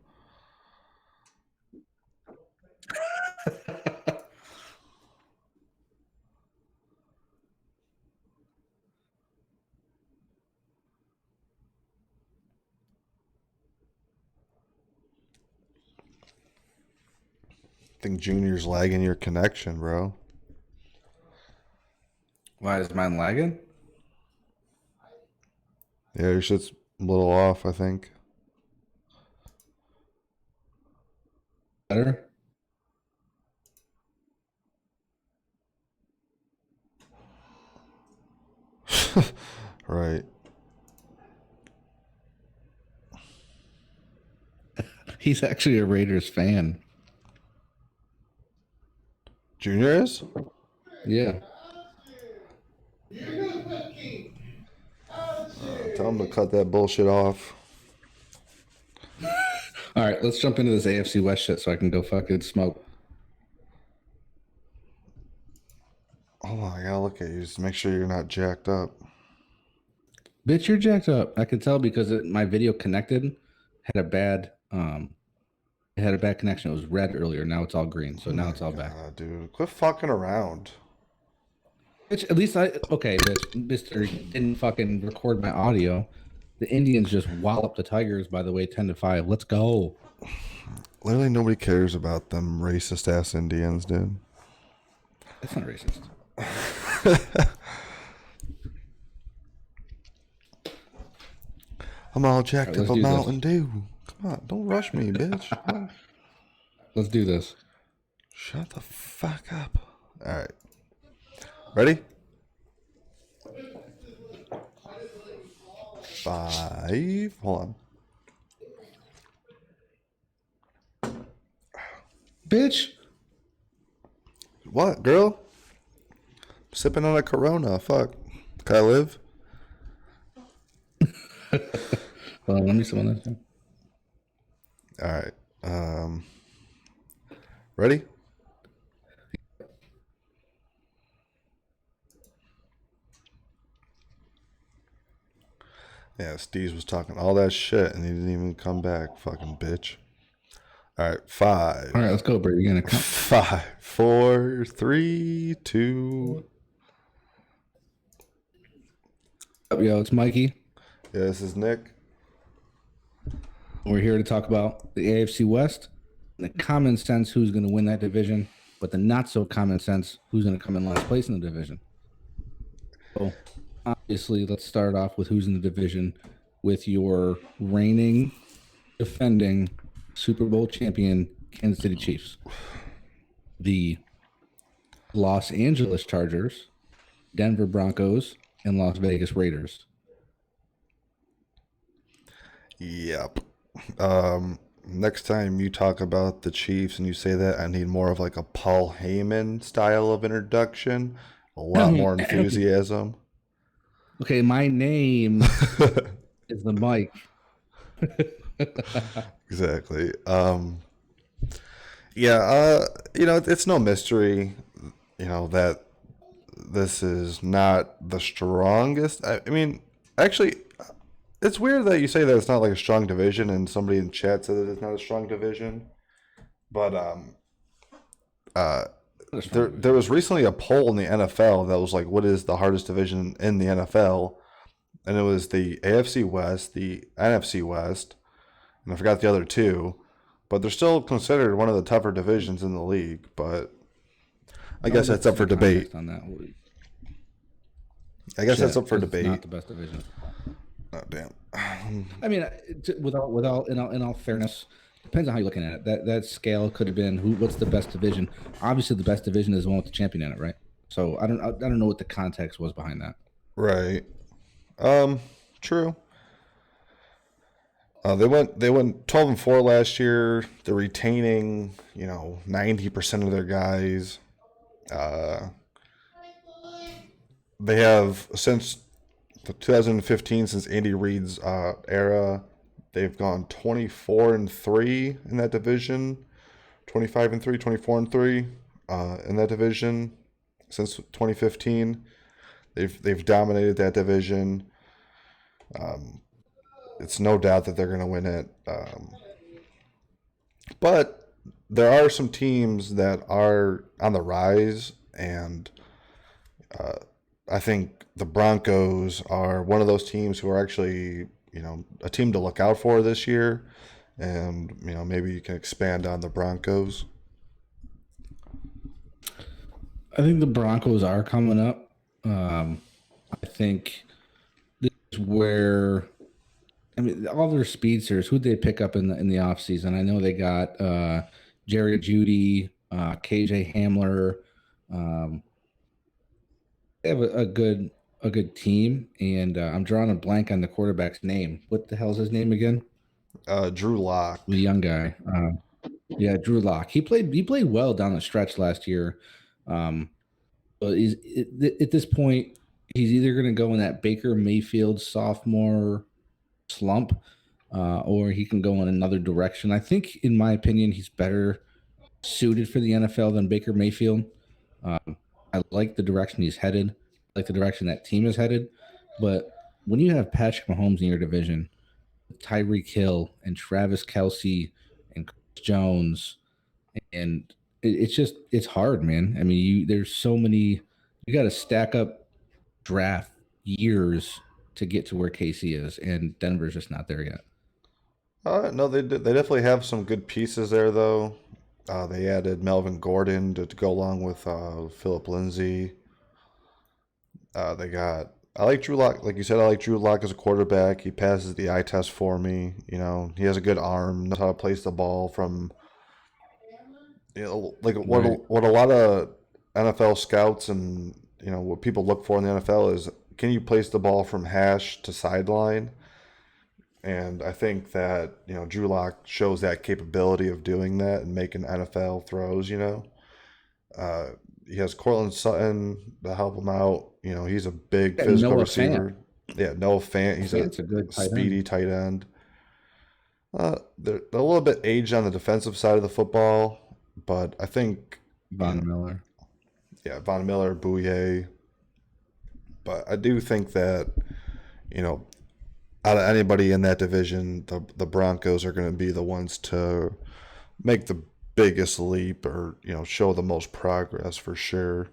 Speaker 1: I think Junior's lagging your connection, bro.
Speaker 2: Why is mine lagging?
Speaker 1: Yeah, your shit's a little off, I think.
Speaker 2: Better?
Speaker 1: Right.
Speaker 2: He's actually a Raiders fan.
Speaker 1: Junior is?
Speaker 2: Yeah.
Speaker 1: Tell him to cut that bullshit off.
Speaker 2: All right, let's jump into this AFC West shit so I can go fucking smoke.
Speaker 1: Hold on, I gotta look at you. Just make sure you're not jacked up.
Speaker 2: Bitch, you're jacked up. I can tell because my video connected had a bad it had a bad connection. It was red earlier. Now it's all green. So now it's all back.
Speaker 1: Dude, quit fucking around.
Speaker 2: Bitch, at least bitch, Mister didn't fucking record my audio. The Indians just wallop the Tigers, by the way, 10-5. Let's go.
Speaker 1: Literally nobody cares about them racist ass Indians, dude.
Speaker 2: That's not racist.
Speaker 1: I'm all jacked up a Mountain
Speaker 2: this.
Speaker 1: Dew. Come on, don't rush me, bitch.
Speaker 2: Let's do this.
Speaker 1: Shut the fuck up. All right. Ready? 5. Hold on.
Speaker 2: Bitch.
Speaker 1: What, girl? I'm sipping on a Corona. Fuck. Can I live?
Speaker 2: Hold on, let me summon this.
Speaker 1: All right. Ready? Yeah, Steve was talking all that shit and he didn't even come back. Fucking bitch. All right, 5.
Speaker 2: All right, let's go, Brady. You're gonna count.
Speaker 1: 5, 4, 3, 2.
Speaker 2: Yo, it's Mikey.
Speaker 1: Yeah, this is Nick.
Speaker 2: We're here to talk about the AFC West, the common sense who's going to win that division, but the not so common sense who's going to come in last place in the division. So, obviously, let's start off with who's in the division with your reigning, defending Super Bowl champion Kansas City Chiefs, the Los Angeles Chargers, Denver Broncos, and Las Vegas Raiders.
Speaker 1: Yep. Next time you talk about the Chiefs and you say that, I need more of like a Paul Heyman style of introduction. A lot more enthusiasm.
Speaker 2: Okay, my name is the Mike.
Speaker 1: Exactly. Yeah, it's no mystery, that this is not the strongest. I mean, actually, it's weird that you say that it's not like a strong division and somebody in chat said that it's not a strong division. But there was recently a poll in the NFL that was like, what is the hardest division in the NFL? And it was the AFC West, the NFC West, and I forgot the other two. But they're still considered one of the tougher divisions in the league. But I guess that's up for debate.
Speaker 2: On that.
Speaker 1: I guess that's up for debate.
Speaker 2: It's not the best division.
Speaker 1: Oh, damn.
Speaker 2: I mean, without in all fairness, depends on how you're looking at it. That scale could have been what's the best division. Obviously, the best division is the one with the champion in it, right? So I don't know what the context was behind that.
Speaker 1: Right. Um, true. They went 12-4 last year. They're retaining 90% of their guys. Uh, they have since the 2015, since Andy Reid's era, they've gone 24-3 in that division, 25-3, 24-3 in that division since 2015. They've dominated that division. It's no doubt that they're going to win it. But there are some teams that are on the rise, and I think the Broncos are one of those teams who are actually, a team to look out for this year. And, maybe you can expand on the Broncos.
Speaker 2: I think the Broncos are coming up. I think this is where all their speedsters. Who'd they pick up in the offseason? I know they got Jerry Judy, KJ Hamler. Um, they have a good team, and I'm drawing a blank on the quarterback's name. What the hell's his name again?
Speaker 1: Drew Lock.
Speaker 2: The young guy. Yeah, Drew Lock. He played well down the stretch last year. Um, but at this point, he's either going to go in that Baker Mayfield sophomore slump, or he can go in another direction. I think, in my opinion, he's better suited for the NFL than Baker Mayfield. I like the direction he's headed, I like the direction that team is headed. But when you have Patrick Mahomes in your division, Tyreek Hill and Travis Kelsey and Chris Jones, and it's hard, man. I mean, there's so many. You got to stack up draft years to get to where KC is, and Denver's just not there yet.
Speaker 1: No, they definitely have some good pieces there, though. They added Melvin Gordon to go along with Philip Lindsay. They got. I like Drew Lock. Like you said, I like Drew Lock as a quarterback. He passes the eye test for me. He has a good arm, knows how to place the ball from. Like
Speaker 2: Right.
Speaker 1: what a lot of NFL scouts and what people look for in the NFL is, can you place the ball from hash to sideline? And I think that Drew Lock shows that capability of doing that and making NFL throws. Uh, he has Cortland Sutton to help him out. He's a big
Speaker 2: And
Speaker 1: physical
Speaker 2: Noah Fant.
Speaker 1: receiver. Yeah, Noah Fant. He's a
Speaker 2: Fant's a good tight end.
Speaker 1: speedy tight end. They're a little bit aged on the defensive side of the football, but I think, you
Speaker 2: Von
Speaker 1: know,
Speaker 2: Miller.
Speaker 1: yeah, Von Miller, Bouye. But I do think that, you know, out of anybody in that division, the Broncos are going to be the ones to make the biggest leap, or show the most progress for sure.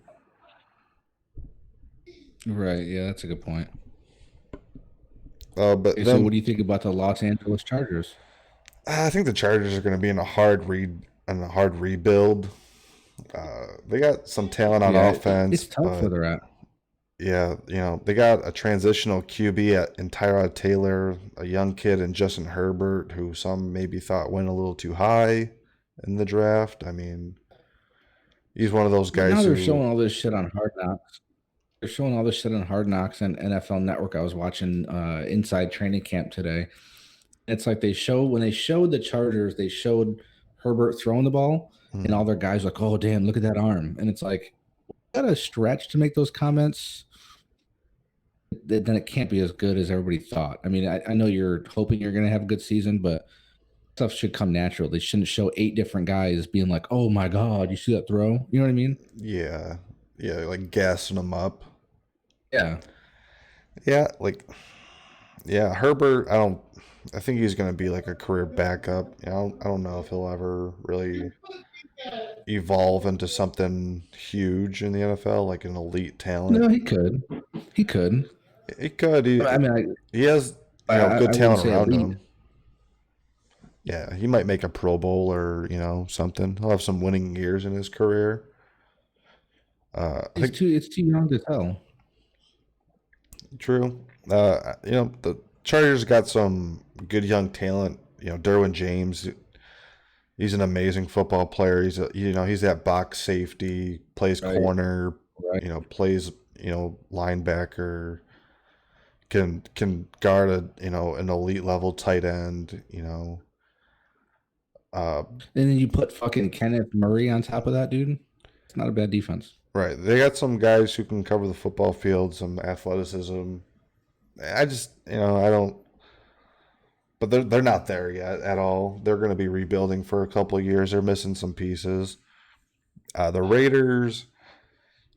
Speaker 2: Right. Yeah, that's a good point.
Speaker 1: But
Speaker 2: Okay, so what
Speaker 1: then
Speaker 2: do you think about the Los Angeles Chargers?
Speaker 1: I think the Chargers are going to be in a hard rebuild. They got some talent on
Speaker 2: Yeah,
Speaker 1: offense,
Speaker 2: it's tough where
Speaker 1: but
Speaker 2: they're at.
Speaker 1: yeah, they got a transitional QB in Tyrod Taylor, a young kid in Justin Herbert, who some maybe thought went a little too high in the draft. I mean, he's one of those
Speaker 2: But
Speaker 1: guys
Speaker 2: now they're
Speaker 1: who,
Speaker 2: showing all this shit on Hard Knocks. They're showing all this shit on Hard Knocks and NFL Network. I was watching Inside Training Camp today. It's like when they showed the Chargers, they showed Herbert throwing the ball, and
Speaker 1: hmm,
Speaker 2: all their guys like, "Oh damn, look at that arm!" And it's like, is that a stretch to make those comments? Then it can't be as good as everybody thought. I mean, I know you're hoping you're going to have a good season, but stuff should come natural. They shouldn't show 8 different guys being like, "Oh my god, you see that throw?" You know what I mean?
Speaker 1: yeah, yeah, like gassing him up.
Speaker 2: Yeah.
Speaker 1: Yeah, like yeah, Herbert. I think he's going to be like a career backup. I don't know if he'll ever really evolve into something huge in the NFL, like an elite talent.
Speaker 2: No, he could. He could.
Speaker 1: He could.
Speaker 2: I mean,
Speaker 1: He has good
Speaker 2: I wouldn't
Speaker 1: talent
Speaker 2: say
Speaker 1: around
Speaker 2: elite.
Speaker 1: him. Yeah, he might make a Pro Bowl or something. He'll have some winning years in his career. I
Speaker 2: He's
Speaker 1: think
Speaker 2: too. It's too young to tell.
Speaker 1: true. The Chargers got some good young talent. Derwin James. He's an amazing football player. He's that box safety, plays
Speaker 2: Right.
Speaker 1: corner.
Speaker 2: Right.
Speaker 1: Plays linebacker. can guard an elite level tight end. Uh,
Speaker 2: And then you put fucking Kenneth Murray on top of that, dude. It's not a bad defense.
Speaker 1: right. They got some guys who can cover the football field, some athleticism. I just I don't. But they're not there yet at all. They're going to be rebuilding for a couple of years. They're missing some pieces. The Raiders,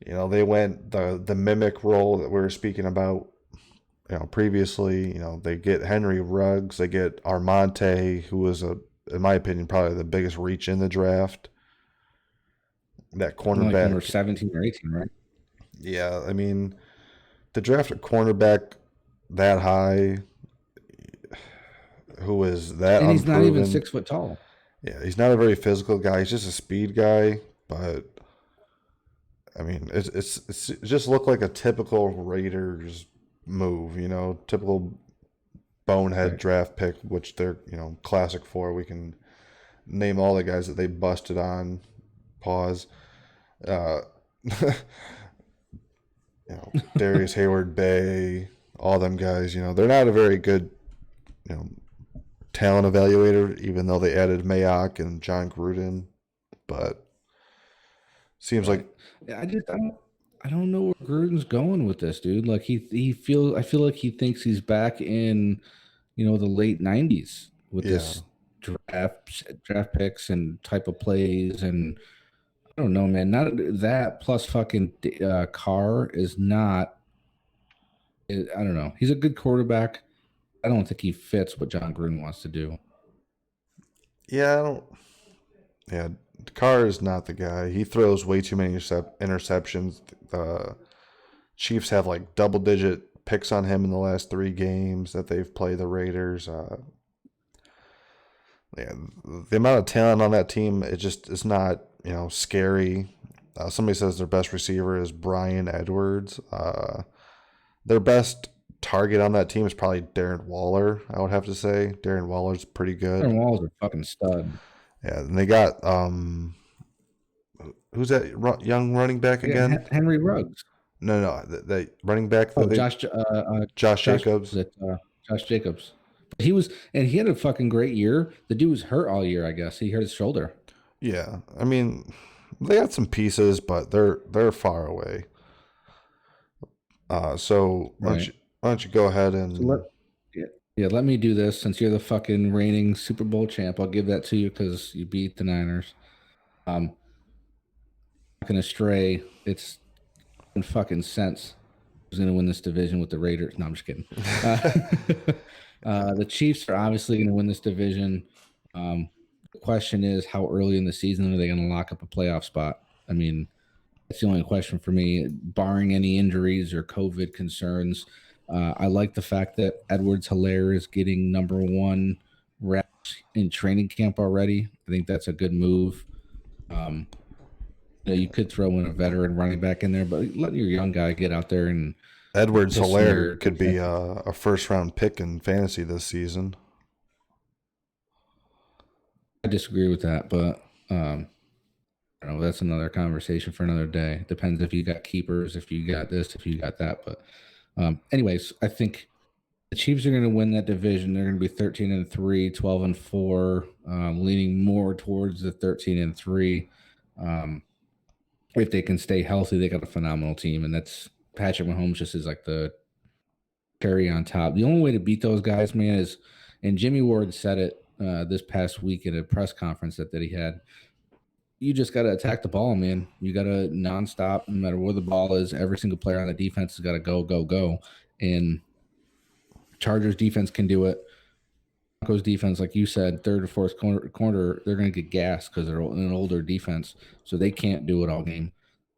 Speaker 1: they went the mimic role that we were speaking about, previously. They get Henry Ruggs, they get Armonte, who was in my opinion, probably the biggest reach in the draft. That cornerback,
Speaker 2: like number 17 or 18, right?
Speaker 1: Yeah, I mean, to draft a cornerback that high, who is that
Speaker 2: and he's
Speaker 1: unproven.
Speaker 2: Not even 6 foot tall.
Speaker 1: Yeah, he's not a very physical guy. He's just a speed guy. But I mean, it just looked like a typical Raiders move. Typical bonehead draft pick, which they're classic for. We can name all the guys that they busted on. Pause. Darius Hayward Bay, all them guys. They're not a very good talent evaluator, even though they added Mayock and John Gruden. But seems like
Speaker 2: I don't know where Gruden's going with this, dude. Like I feel like he thinks he's back in the late 90s with this draft picks and type of plays, and I don't know, man. Not that plus fucking Carr is not. I don't know. He's a good quarterback. I don't think he fits what John Gruden wants to do.
Speaker 1: Yeah, I don't. Yeah, Carr is not the guy. He throws way too many interceptions. The Chiefs have like double-digit picks on him in the last 3 games that they've played the Raiders. Yeah, the amount of talent on that team, it's not scary. Somebody says their best receiver is Brian Edwards. Their best target on that team is probably Darren Waller. I would have to say Darren Waller's pretty good.
Speaker 2: Darren Waller's a fucking stud.
Speaker 1: Yeah, and they got who's that young running back again?
Speaker 2: Henry Ruggs.
Speaker 1: No, the running back.
Speaker 2: Josh
Speaker 1: Jacobs.
Speaker 2: Josh Jacobs. He had a fucking great year. The dude was hurt all year, I guess. He hurt his shoulder.
Speaker 1: Yeah, I mean, they got some pieces, but they're far away. So why don't you go ahead and
Speaker 2: let me do this since you're the fucking reigning Super Bowl champ. I'll give that to you because you beat the Niners. Not gonna stray. It's in fucking sense. Who's gonna win this division with the Raiders? No, I'm just kidding. The Chiefs are obviously gonna win this division. The question is, how early in the season are they gonna lock up a playoff spot? I mean, that's the only question for me, barring any injuries or COVID concerns. I like the fact that Edwards-Helaire is getting number 1 reps in training camp already. I think that's a good move. You could throw in a veteran running back in there, but let your young guy get out there. And
Speaker 1: Edwards-Helaire could be a first-round pick in fantasy this season.
Speaker 2: I disagree with that, but I don't know. That's another conversation for another day. Depends if you got keepers, if you got this, if you got that. But anyways, I think the Chiefs are going to win that division. They're going to be 13-3, 12-4, leaning more towards the 13-3. If they can stay healthy, they got a phenomenal team, and that's Patrick Mahomes just is like the cherry on top. The only way to beat those guys, man, is, and Jimmy Ward said it this past week at a press conference that he had, you just got to attack the ball, man. You got to nonstop, no matter where the ball is. Every single player on the defense has got to go, go, go. And Chargers defense can do it. Broncos defense, like you said, third or fourth corner, they're going to get gassed because they're an older defense, so they can't do it all game.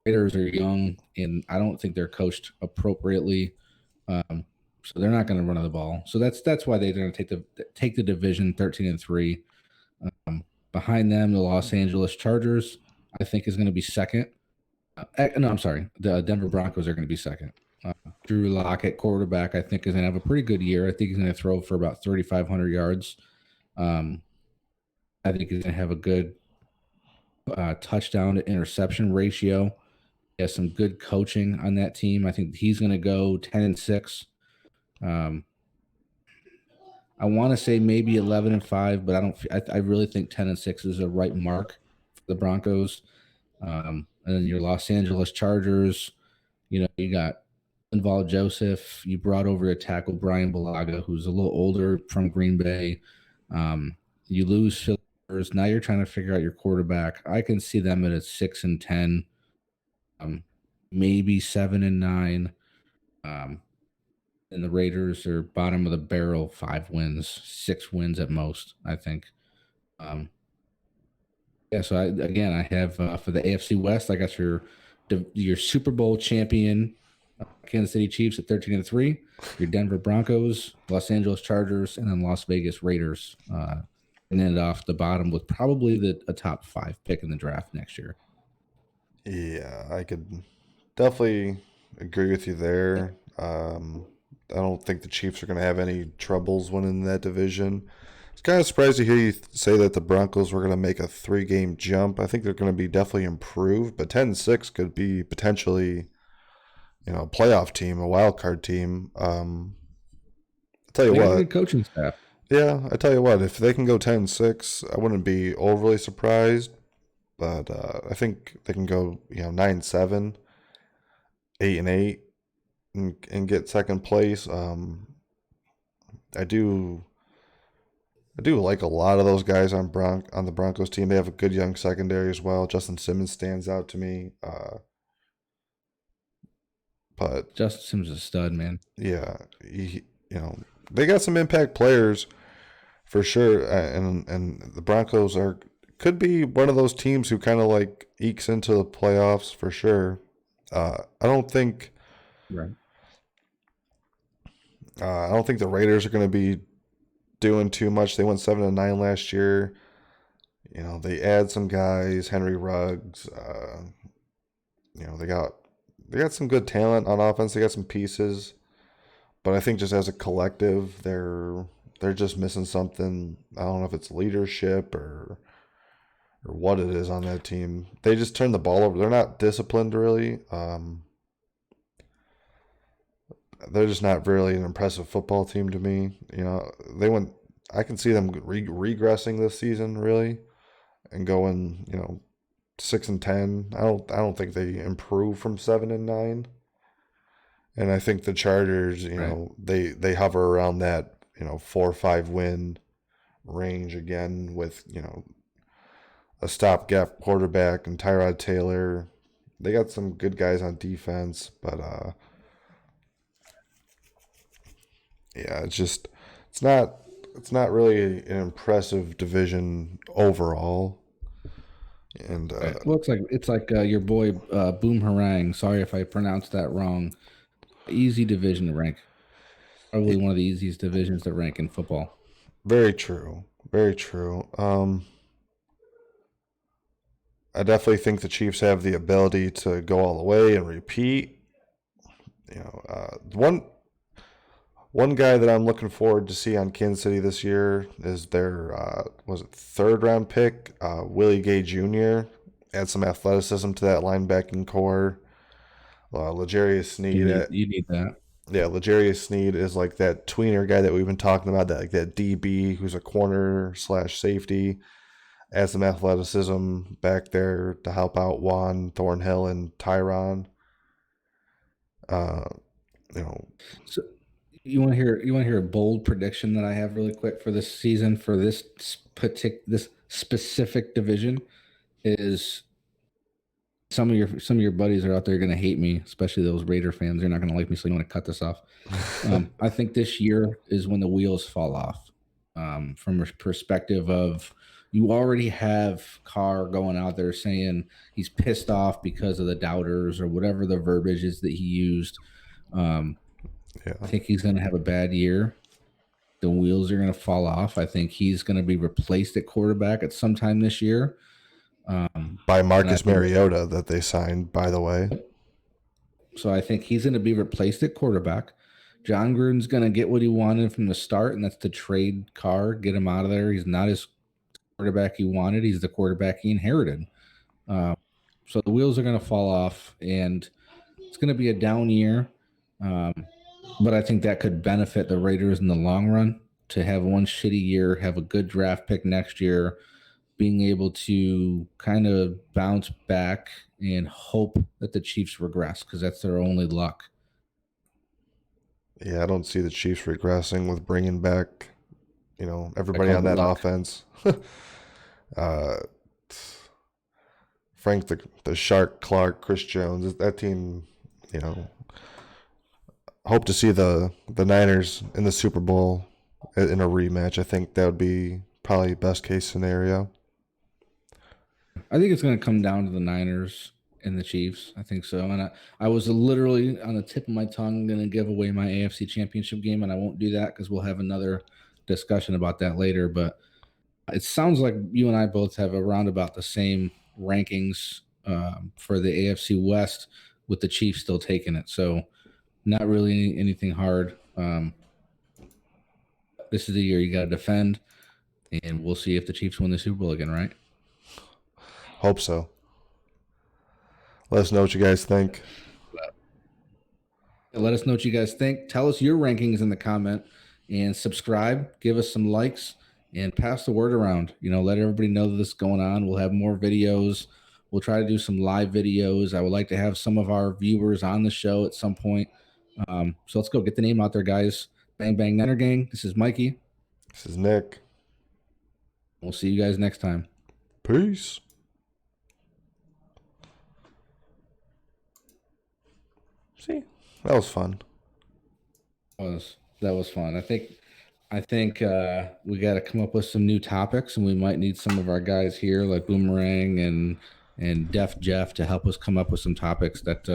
Speaker 2: Raiders are young, and I don't think they're coached appropriately, so they're not going to run the ball. So that's why they're going to take the division 13-3. Behind them, the Los Angeles Chargers, I think, is going to be second. No, I'm sorry. The Denver Broncos are going to be second. Drew Lock at quarterback, I think, is going to have a pretty good year. I think he's going to throw for about 3,500 yards. I think he's going to have a good touchdown to interception ratio. He has some good coaching on that team. I think he's going to go 10-6. Um, I want to say maybe 11-5, but I don't. I really think 10-6 is a right mark for the Broncos. And then your Los Angeles Chargers. You got Linval Joseph. You brought over a tackle, Brian Bulaga, who's a little older from Green Bay. You lose Phillips. Now you're trying to figure out your quarterback. I can see them at a 6-10, maybe 7-9. And the Raiders are bottom of the barrel, 5 wins, 6 wins at most, I think. Yeah, so I have for the AFC West, I got your Super Bowl champion Kansas City Chiefs at 13-3, your Denver Broncos, Los Angeles Chargers, and then Las Vegas Raiders. And then off the bottom with probably a top 5 pick in the draft next year.
Speaker 1: Yeah, I could definitely agree with you there. I don't think the Chiefs are going to have any troubles winning that division. It's kind of surprised to hear you say that the Broncos were going to make a 3-game jump. I think they're going to be definitely improved, but 10-6 could be potentially, a playoff team, a wild card team. I'll tell you
Speaker 2: They got a
Speaker 1: what.
Speaker 2: good coaching staff.
Speaker 1: Yeah, I tell you what. If they can go 10-6, I wouldn't be overly surprised. But I think they can go, 9-7, 8-8, and get second place. I do like a lot of those guys on the Broncos team. They have a good young secondary as well. Justin Simmons stands out to me. But
Speaker 2: Justin Simmons is a stud, man.
Speaker 1: yeah, they got some impact players for sure, and the Broncos could be one of those teams who kind of like ekes into the playoffs for sure. I don't think.
Speaker 2: Right.
Speaker 1: I don't think the Raiders are going to be doing too much. They went 7-9 last year. They add some guys, Henry Ruggs. They got some good talent on offense. They got some pieces, but I think just as a collective, they're just missing something. I don't know if it's leadership or what it is on that team. They just turn the ball over. They're not disciplined really. They're just not really an impressive football team to me. I can see them regressing this season really, and going 6-10. I don't think they improve from 7-9. And I think the Chargers, they hover around that 4 or 5 win range again with a stopgap quarterback and Tyrod Taylor. They got some good guys on defense, but yeah, it's not really an impressive division overall. And
Speaker 2: Well, it's like your boy Boom Harang. Sorry if I pronounced that wrong. Easy division to rank. Probably one of the easiest divisions to rank in football.
Speaker 1: Very true. Very true. I definitely think the Chiefs have the ability to go all the way and repeat. One guy that I'm looking forward to see on Kansas City this year is their third round pick, Willie Gay Jr. Add some athleticism to that linebacking core. L'Jarius Sneed.
Speaker 2: You need that.
Speaker 1: Yeah, L'Jarius Sneed is like that tweener guy that we've been talking about, that DB who's a corner / safety. Add some athleticism back there to help out Juan, Thornhill, and Tyron.
Speaker 2: So you want to hear a bold prediction that I have really quick for this season for this specific division is some of your buddies are out there going to hate me, especially those Raider fans. They're not going to like me, so you want to cut this off. I think this year is when the wheels fall off. From a perspective of you already have Carr going out there saying he's pissed off because of the doubters or whatever the verbiage is that he used. I think he's going to have a bad year. The wheels are going to fall off. I think he's going to be replaced at quarterback at some time this year.
Speaker 1: By Marcus Mariota that they signed, by the way.
Speaker 2: So I think he's going to be replaced at quarterback. John Gruden's going to get what he wanted from the start, and that's to trade Carr, get him out of there. He's not his quarterback he wanted. He's the quarterback he inherited. So the wheels are going to fall off, and it's going to be a down year. but I think that could benefit the Raiders in the long run to have one shitty year, have a good draft pick next year, being able to kind of bounce back and hope that the Chiefs regress because that's their only luck.
Speaker 1: Yeah, I don't see the Chiefs regressing with bringing back, everybody
Speaker 2: call
Speaker 1: on
Speaker 2: it
Speaker 1: that
Speaker 2: luck.
Speaker 1: offense. uh, Frank the Shark, Clark, Chris Jones, that team, you know, hope to see the Niners in the Super Bowl in a rematch. I think that would be probably best case scenario.
Speaker 2: I think it's going to come down to the Niners and the Chiefs. I think so. And I was literally on the tip of my tongue going to give away my AFC Championship game, and I won't do that because we'll have another discussion about that later. But it sounds like you and I both have around about the same rankings for the AFC West, with the Chiefs still taking it. So not really anything hard. This is the year you got to defend, and we'll see if the Chiefs win the Super Bowl again, right?
Speaker 1: Hope so. Let us know what you guys think.
Speaker 2: Let us know what you guys think. Tell us your rankings in the comment and subscribe. Give us some likes and pass the word around. Let everybody know that this is going on. We'll have more videos. We'll try to do some live videos. I would like to have some of our viewers on the show at some point. So let's go get the name out there, guys. Bang Bang Niner Gang. This is Mikey.
Speaker 1: This is Nick.
Speaker 2: We'll see you guys next time.
Speaker 1: Peace. See, that was fun.
Speaker 2: That was fun. I think we got to come up with some new topics, and we might need some of our guys here, like Boomerang and Def Jeff, to help us come up with some topics that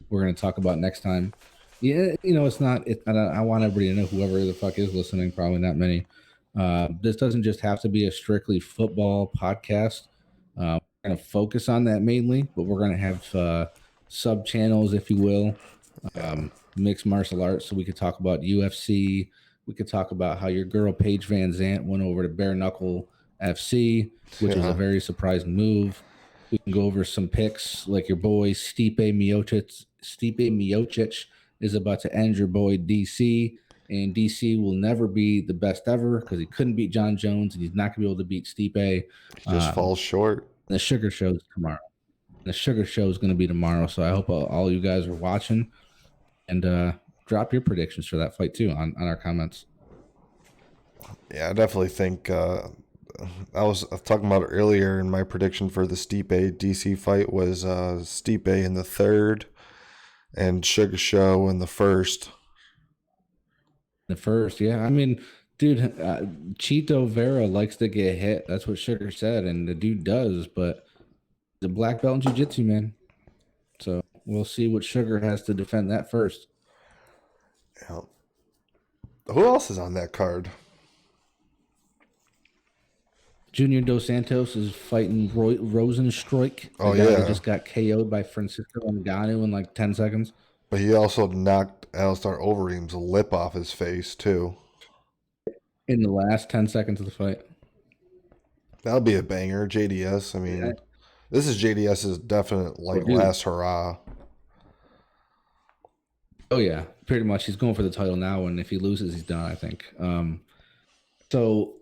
Speaker 2: we're going to talk about next time. Yeah, it's not. I want everybody to know, whoever the fuck is listening, probably not many. This doesn't just have to be a strictly football podcast. We're going to focus on that mainly, but we're going to have sub channels, if you will. Mixed martial arts, so we could talk about UFC. We could talk about how your girl Paige Van Zant went over to Bare Knuckle FC, which is a very surprising move. We can go over some picks, like your boy Stipe Miocic. Stipe Miocic is about to end your boy DC, and DC will never be the best ever because he couldn't beat John Jones, and he's not gonna be able to beat Stipe.
Speaker 1: He just falls short.
Speaker 2: The Sugar Show is tomorrow. The Sugar Show is going to be tomorrow, so I hope all you guys are watching, and drop your predictions for that fight too on our comments.
Speaker 1: Yeah, I definitely think I was talking about it earlier in my prediction for the Stipe DC fight was Stipe in the third and Sugar Show in the first.
Speaker 2: The first, yeah. I mean, dude, Chito Vera likes to get hit. That's what Sugar said, and the dude does, but the black belt in jiu-jitsu, man. So we'll see what Sugar has to defend that first.
Speaker 1: Yeah. Who else is on that card?
Speaker 2: Junior Dos Santos is fighting Rosenstruik.
Speaker 1: Oh, yeah.
Speaker 2: He just got KO'd by Francisco Ngannou in like 10 seconds.
Speaker 1: But he also knocked Alistair Overeem's lip off his face, too.
Speaker 2: In the last 10 seconds of the fight.
Speaker 1: That'll be a banger. JDS, I mean, this is JDS's definite, last hurrah.
Speaker 2: Oh, yeah. Pretty much. He's going for the title now, and if he loses, he's done, I think. So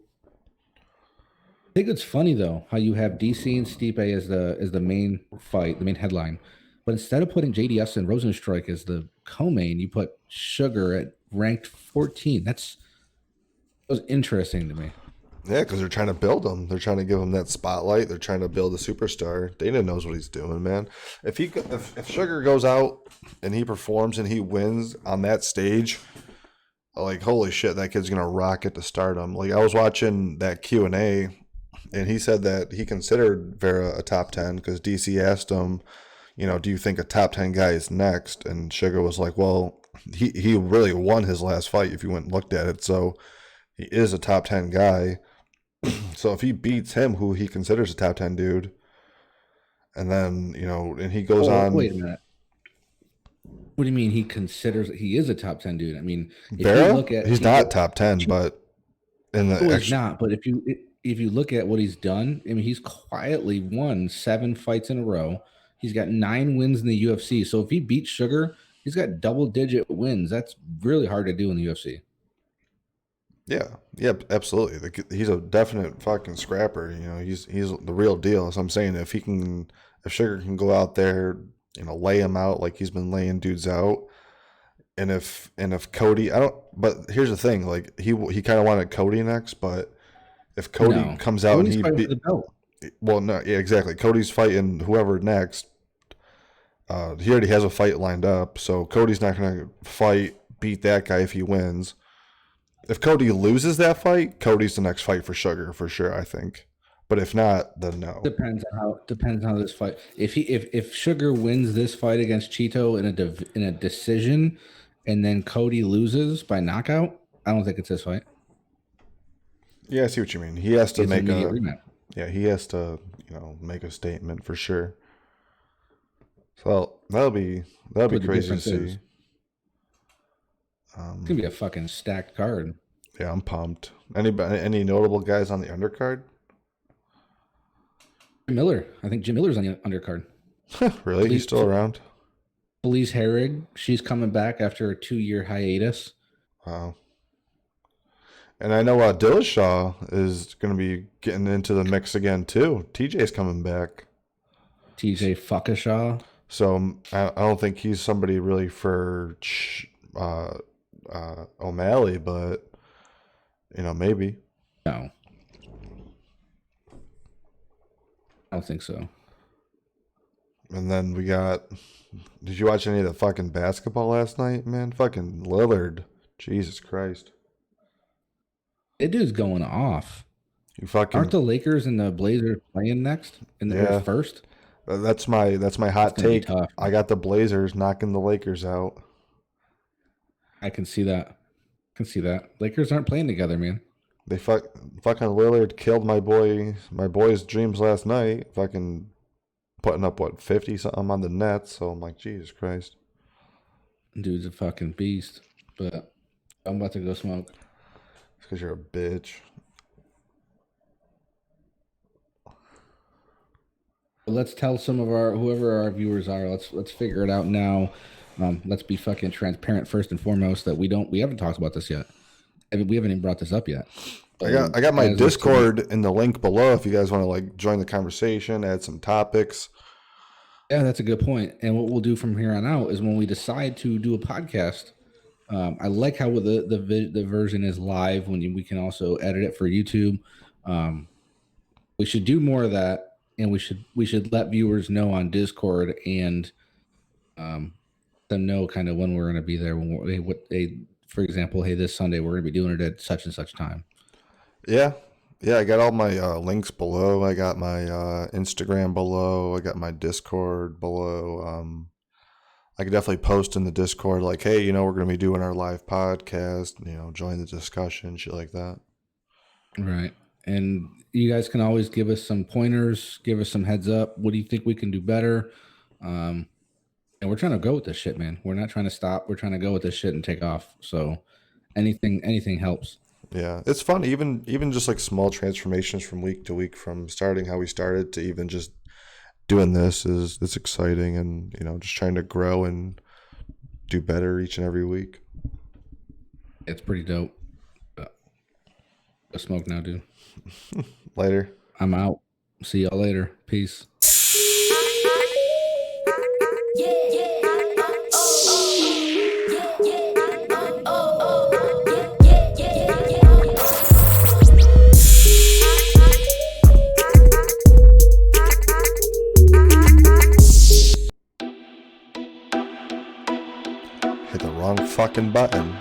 Speaker 2: I think it's funny, though, how you have DC and Stipe as the main fight, the main headline. But instead of putting JDS and Rosenstruik as the co-main, you put Sugar at ranked 14. That was interesting to me.
Speaker 1: Yeah, because they're trying to build him. They're trying to give him that spotlight. They're trying to build a superstar. Dana knows what he's doing, man. If Sugar goes out and he performs and he wins on that stage, holy shit, that kid's gonna rocket to stardom. Like, I was watching that Q&A, and he said that he considered Vera a top 10 because DC asked him, do you think a top 10 guy is next? And Sugar was like, well, he really won his last fight if you went and looked at it. So he is a top 10 guy. So if he beats him, who he considers a top 10 dude, and then, and he goes on.
Speaker 2: Wait a minute. What do you mean he considers he is a top 10 dude? I mean, if
Speaker 1: Vera?
Speaker 2: you look at,
Speaker 1: he's not top 10, but in the
Speaker 2: he's not. But if you look at what he's done, I mean, he's quietly won 7 fights in a row. He's got 9 wins in the UFC. So if he beats Sugar He's got double-digit wins. That's really hard to do in the UFC.
Speaker 1: Yeah, absolutely. He's a definite fucking scrapper. You know, he's the real deal. So I'm saying if Sugar can go out there, you know, lay him out like he's been laying dudes out, and if Cody, I don't. But here's the thing, like he kind of wanted Cody next, but if Cody comes out
Speaker 2: Cody's
Speaker 1: and
Speaker 2: fighting for the belt.
Speaker 1: well, no, yeah, exactly. Cody's fighting whoever next. He already has a fight lined up, so Cody's not going to beat that guy if he wins. If Cody loses that fight, Cody's the next fight for Sugar for sure, I think. But if not, then no.
Speaker 2: Depends on how this fight. If Sugar wins this fight against Cheeto in a decision, and then Cody loses by knockout, I don't think it's his fight.
Speaker 1: Yeah, I see what you mean. He has to make a
Speaker 2: rematch.
Speaker 1: Yeah, he has to, you know, make a statement for sure. So that'll be crazy to see.
Speaker 2: It's gonna be a fucking stacked card.
Speaker 1: Yeah, I'm pumped. Any notable guys on the undercard?
Speaker 2: Miller. I think Jim Miller's on the undercard.
Speaker 1: Really? He's still around?
Speaker 2: Elise Herrig. She's coming back after a 2-year hiatus.
Speaker 1: Wow. And I know Dillashaw is going to be getting into the mix again too. TJ's coming back.
Speaker 2: TJ Fuckashaw.
Speaker 1: So I don't think he's somebody really for O'Malley, but you know, maybe.
Speaker 2: No, I don't think so.
Speaker 1: And then we got. Did you watch any of the fucking basketball last night, man? Fucking Lillard, Jesus Christ.
Speaker 2: That dude's going off.
Speaker 1: Aren't
Speaker 2: the Lakers and the Blazers playing next in the first?
Speaker 1: That's my hot take. I got the Blazers knocking the Lakers out.
Speaker 2: I can see that. Lakers aren't playing together, man.
Speaker 1: They fucking Lillard killed my boy's dreams last night. Fucking putting up 50 something on the Nets. So I'm like, Jesus Christ.
Speaker 2: Dude's a fucking beast. But I'm about to go smoke.
Speaker 1: It's because you're a bitch.
Speaker 2: Let's tell some of whoever our viewers are. Let's figure it out now. Let's be fucking transparent first and foremost that we haven't talked about this yet. We haven't even brought this up yet.
Speaker 1: I got my Discord in the link below if you guys want to like join the conversation, add some topics.
Speaker 2: Yeah, that's a good point. And what we'll do from here on out is when we decide to do a podcast. I like how the version is live when we can also edit it for YouTube. We should do more of that, and we should let viewers know on Discord and them know kind of when we're going to be there. For example, hey, this Sunday we're going to be doing it at such and such time.
Speaker 1: Yeah. I got all my links below. I got my Instagram below. I got my Discord below. I could definitely post in the Discord like, hey, you know, we're going to be doing our live podcast, you know, join the discussion, shit like that.
Speaker 2: Right. And you guys can always give us some pointers, give us some heads up. What do you think we can do better? And we're trying to go with this shit, man. We're not trying to stop. We're trying to go with this shit and take off. So anything helps.
Speaker 1: Yeah. It's fun. Even just like small transformations from week to week, from starting how we started to even just doing this it's exciting, and you know, just trying to grow and do better each and every week.
Speaker 2: It's pretty dope. Go smoke now, dude.
Speaker 1: Later.
Speaker 2: I'm out. See y'all later. Peace.
Speaker 1: Hit the wrong fucking button.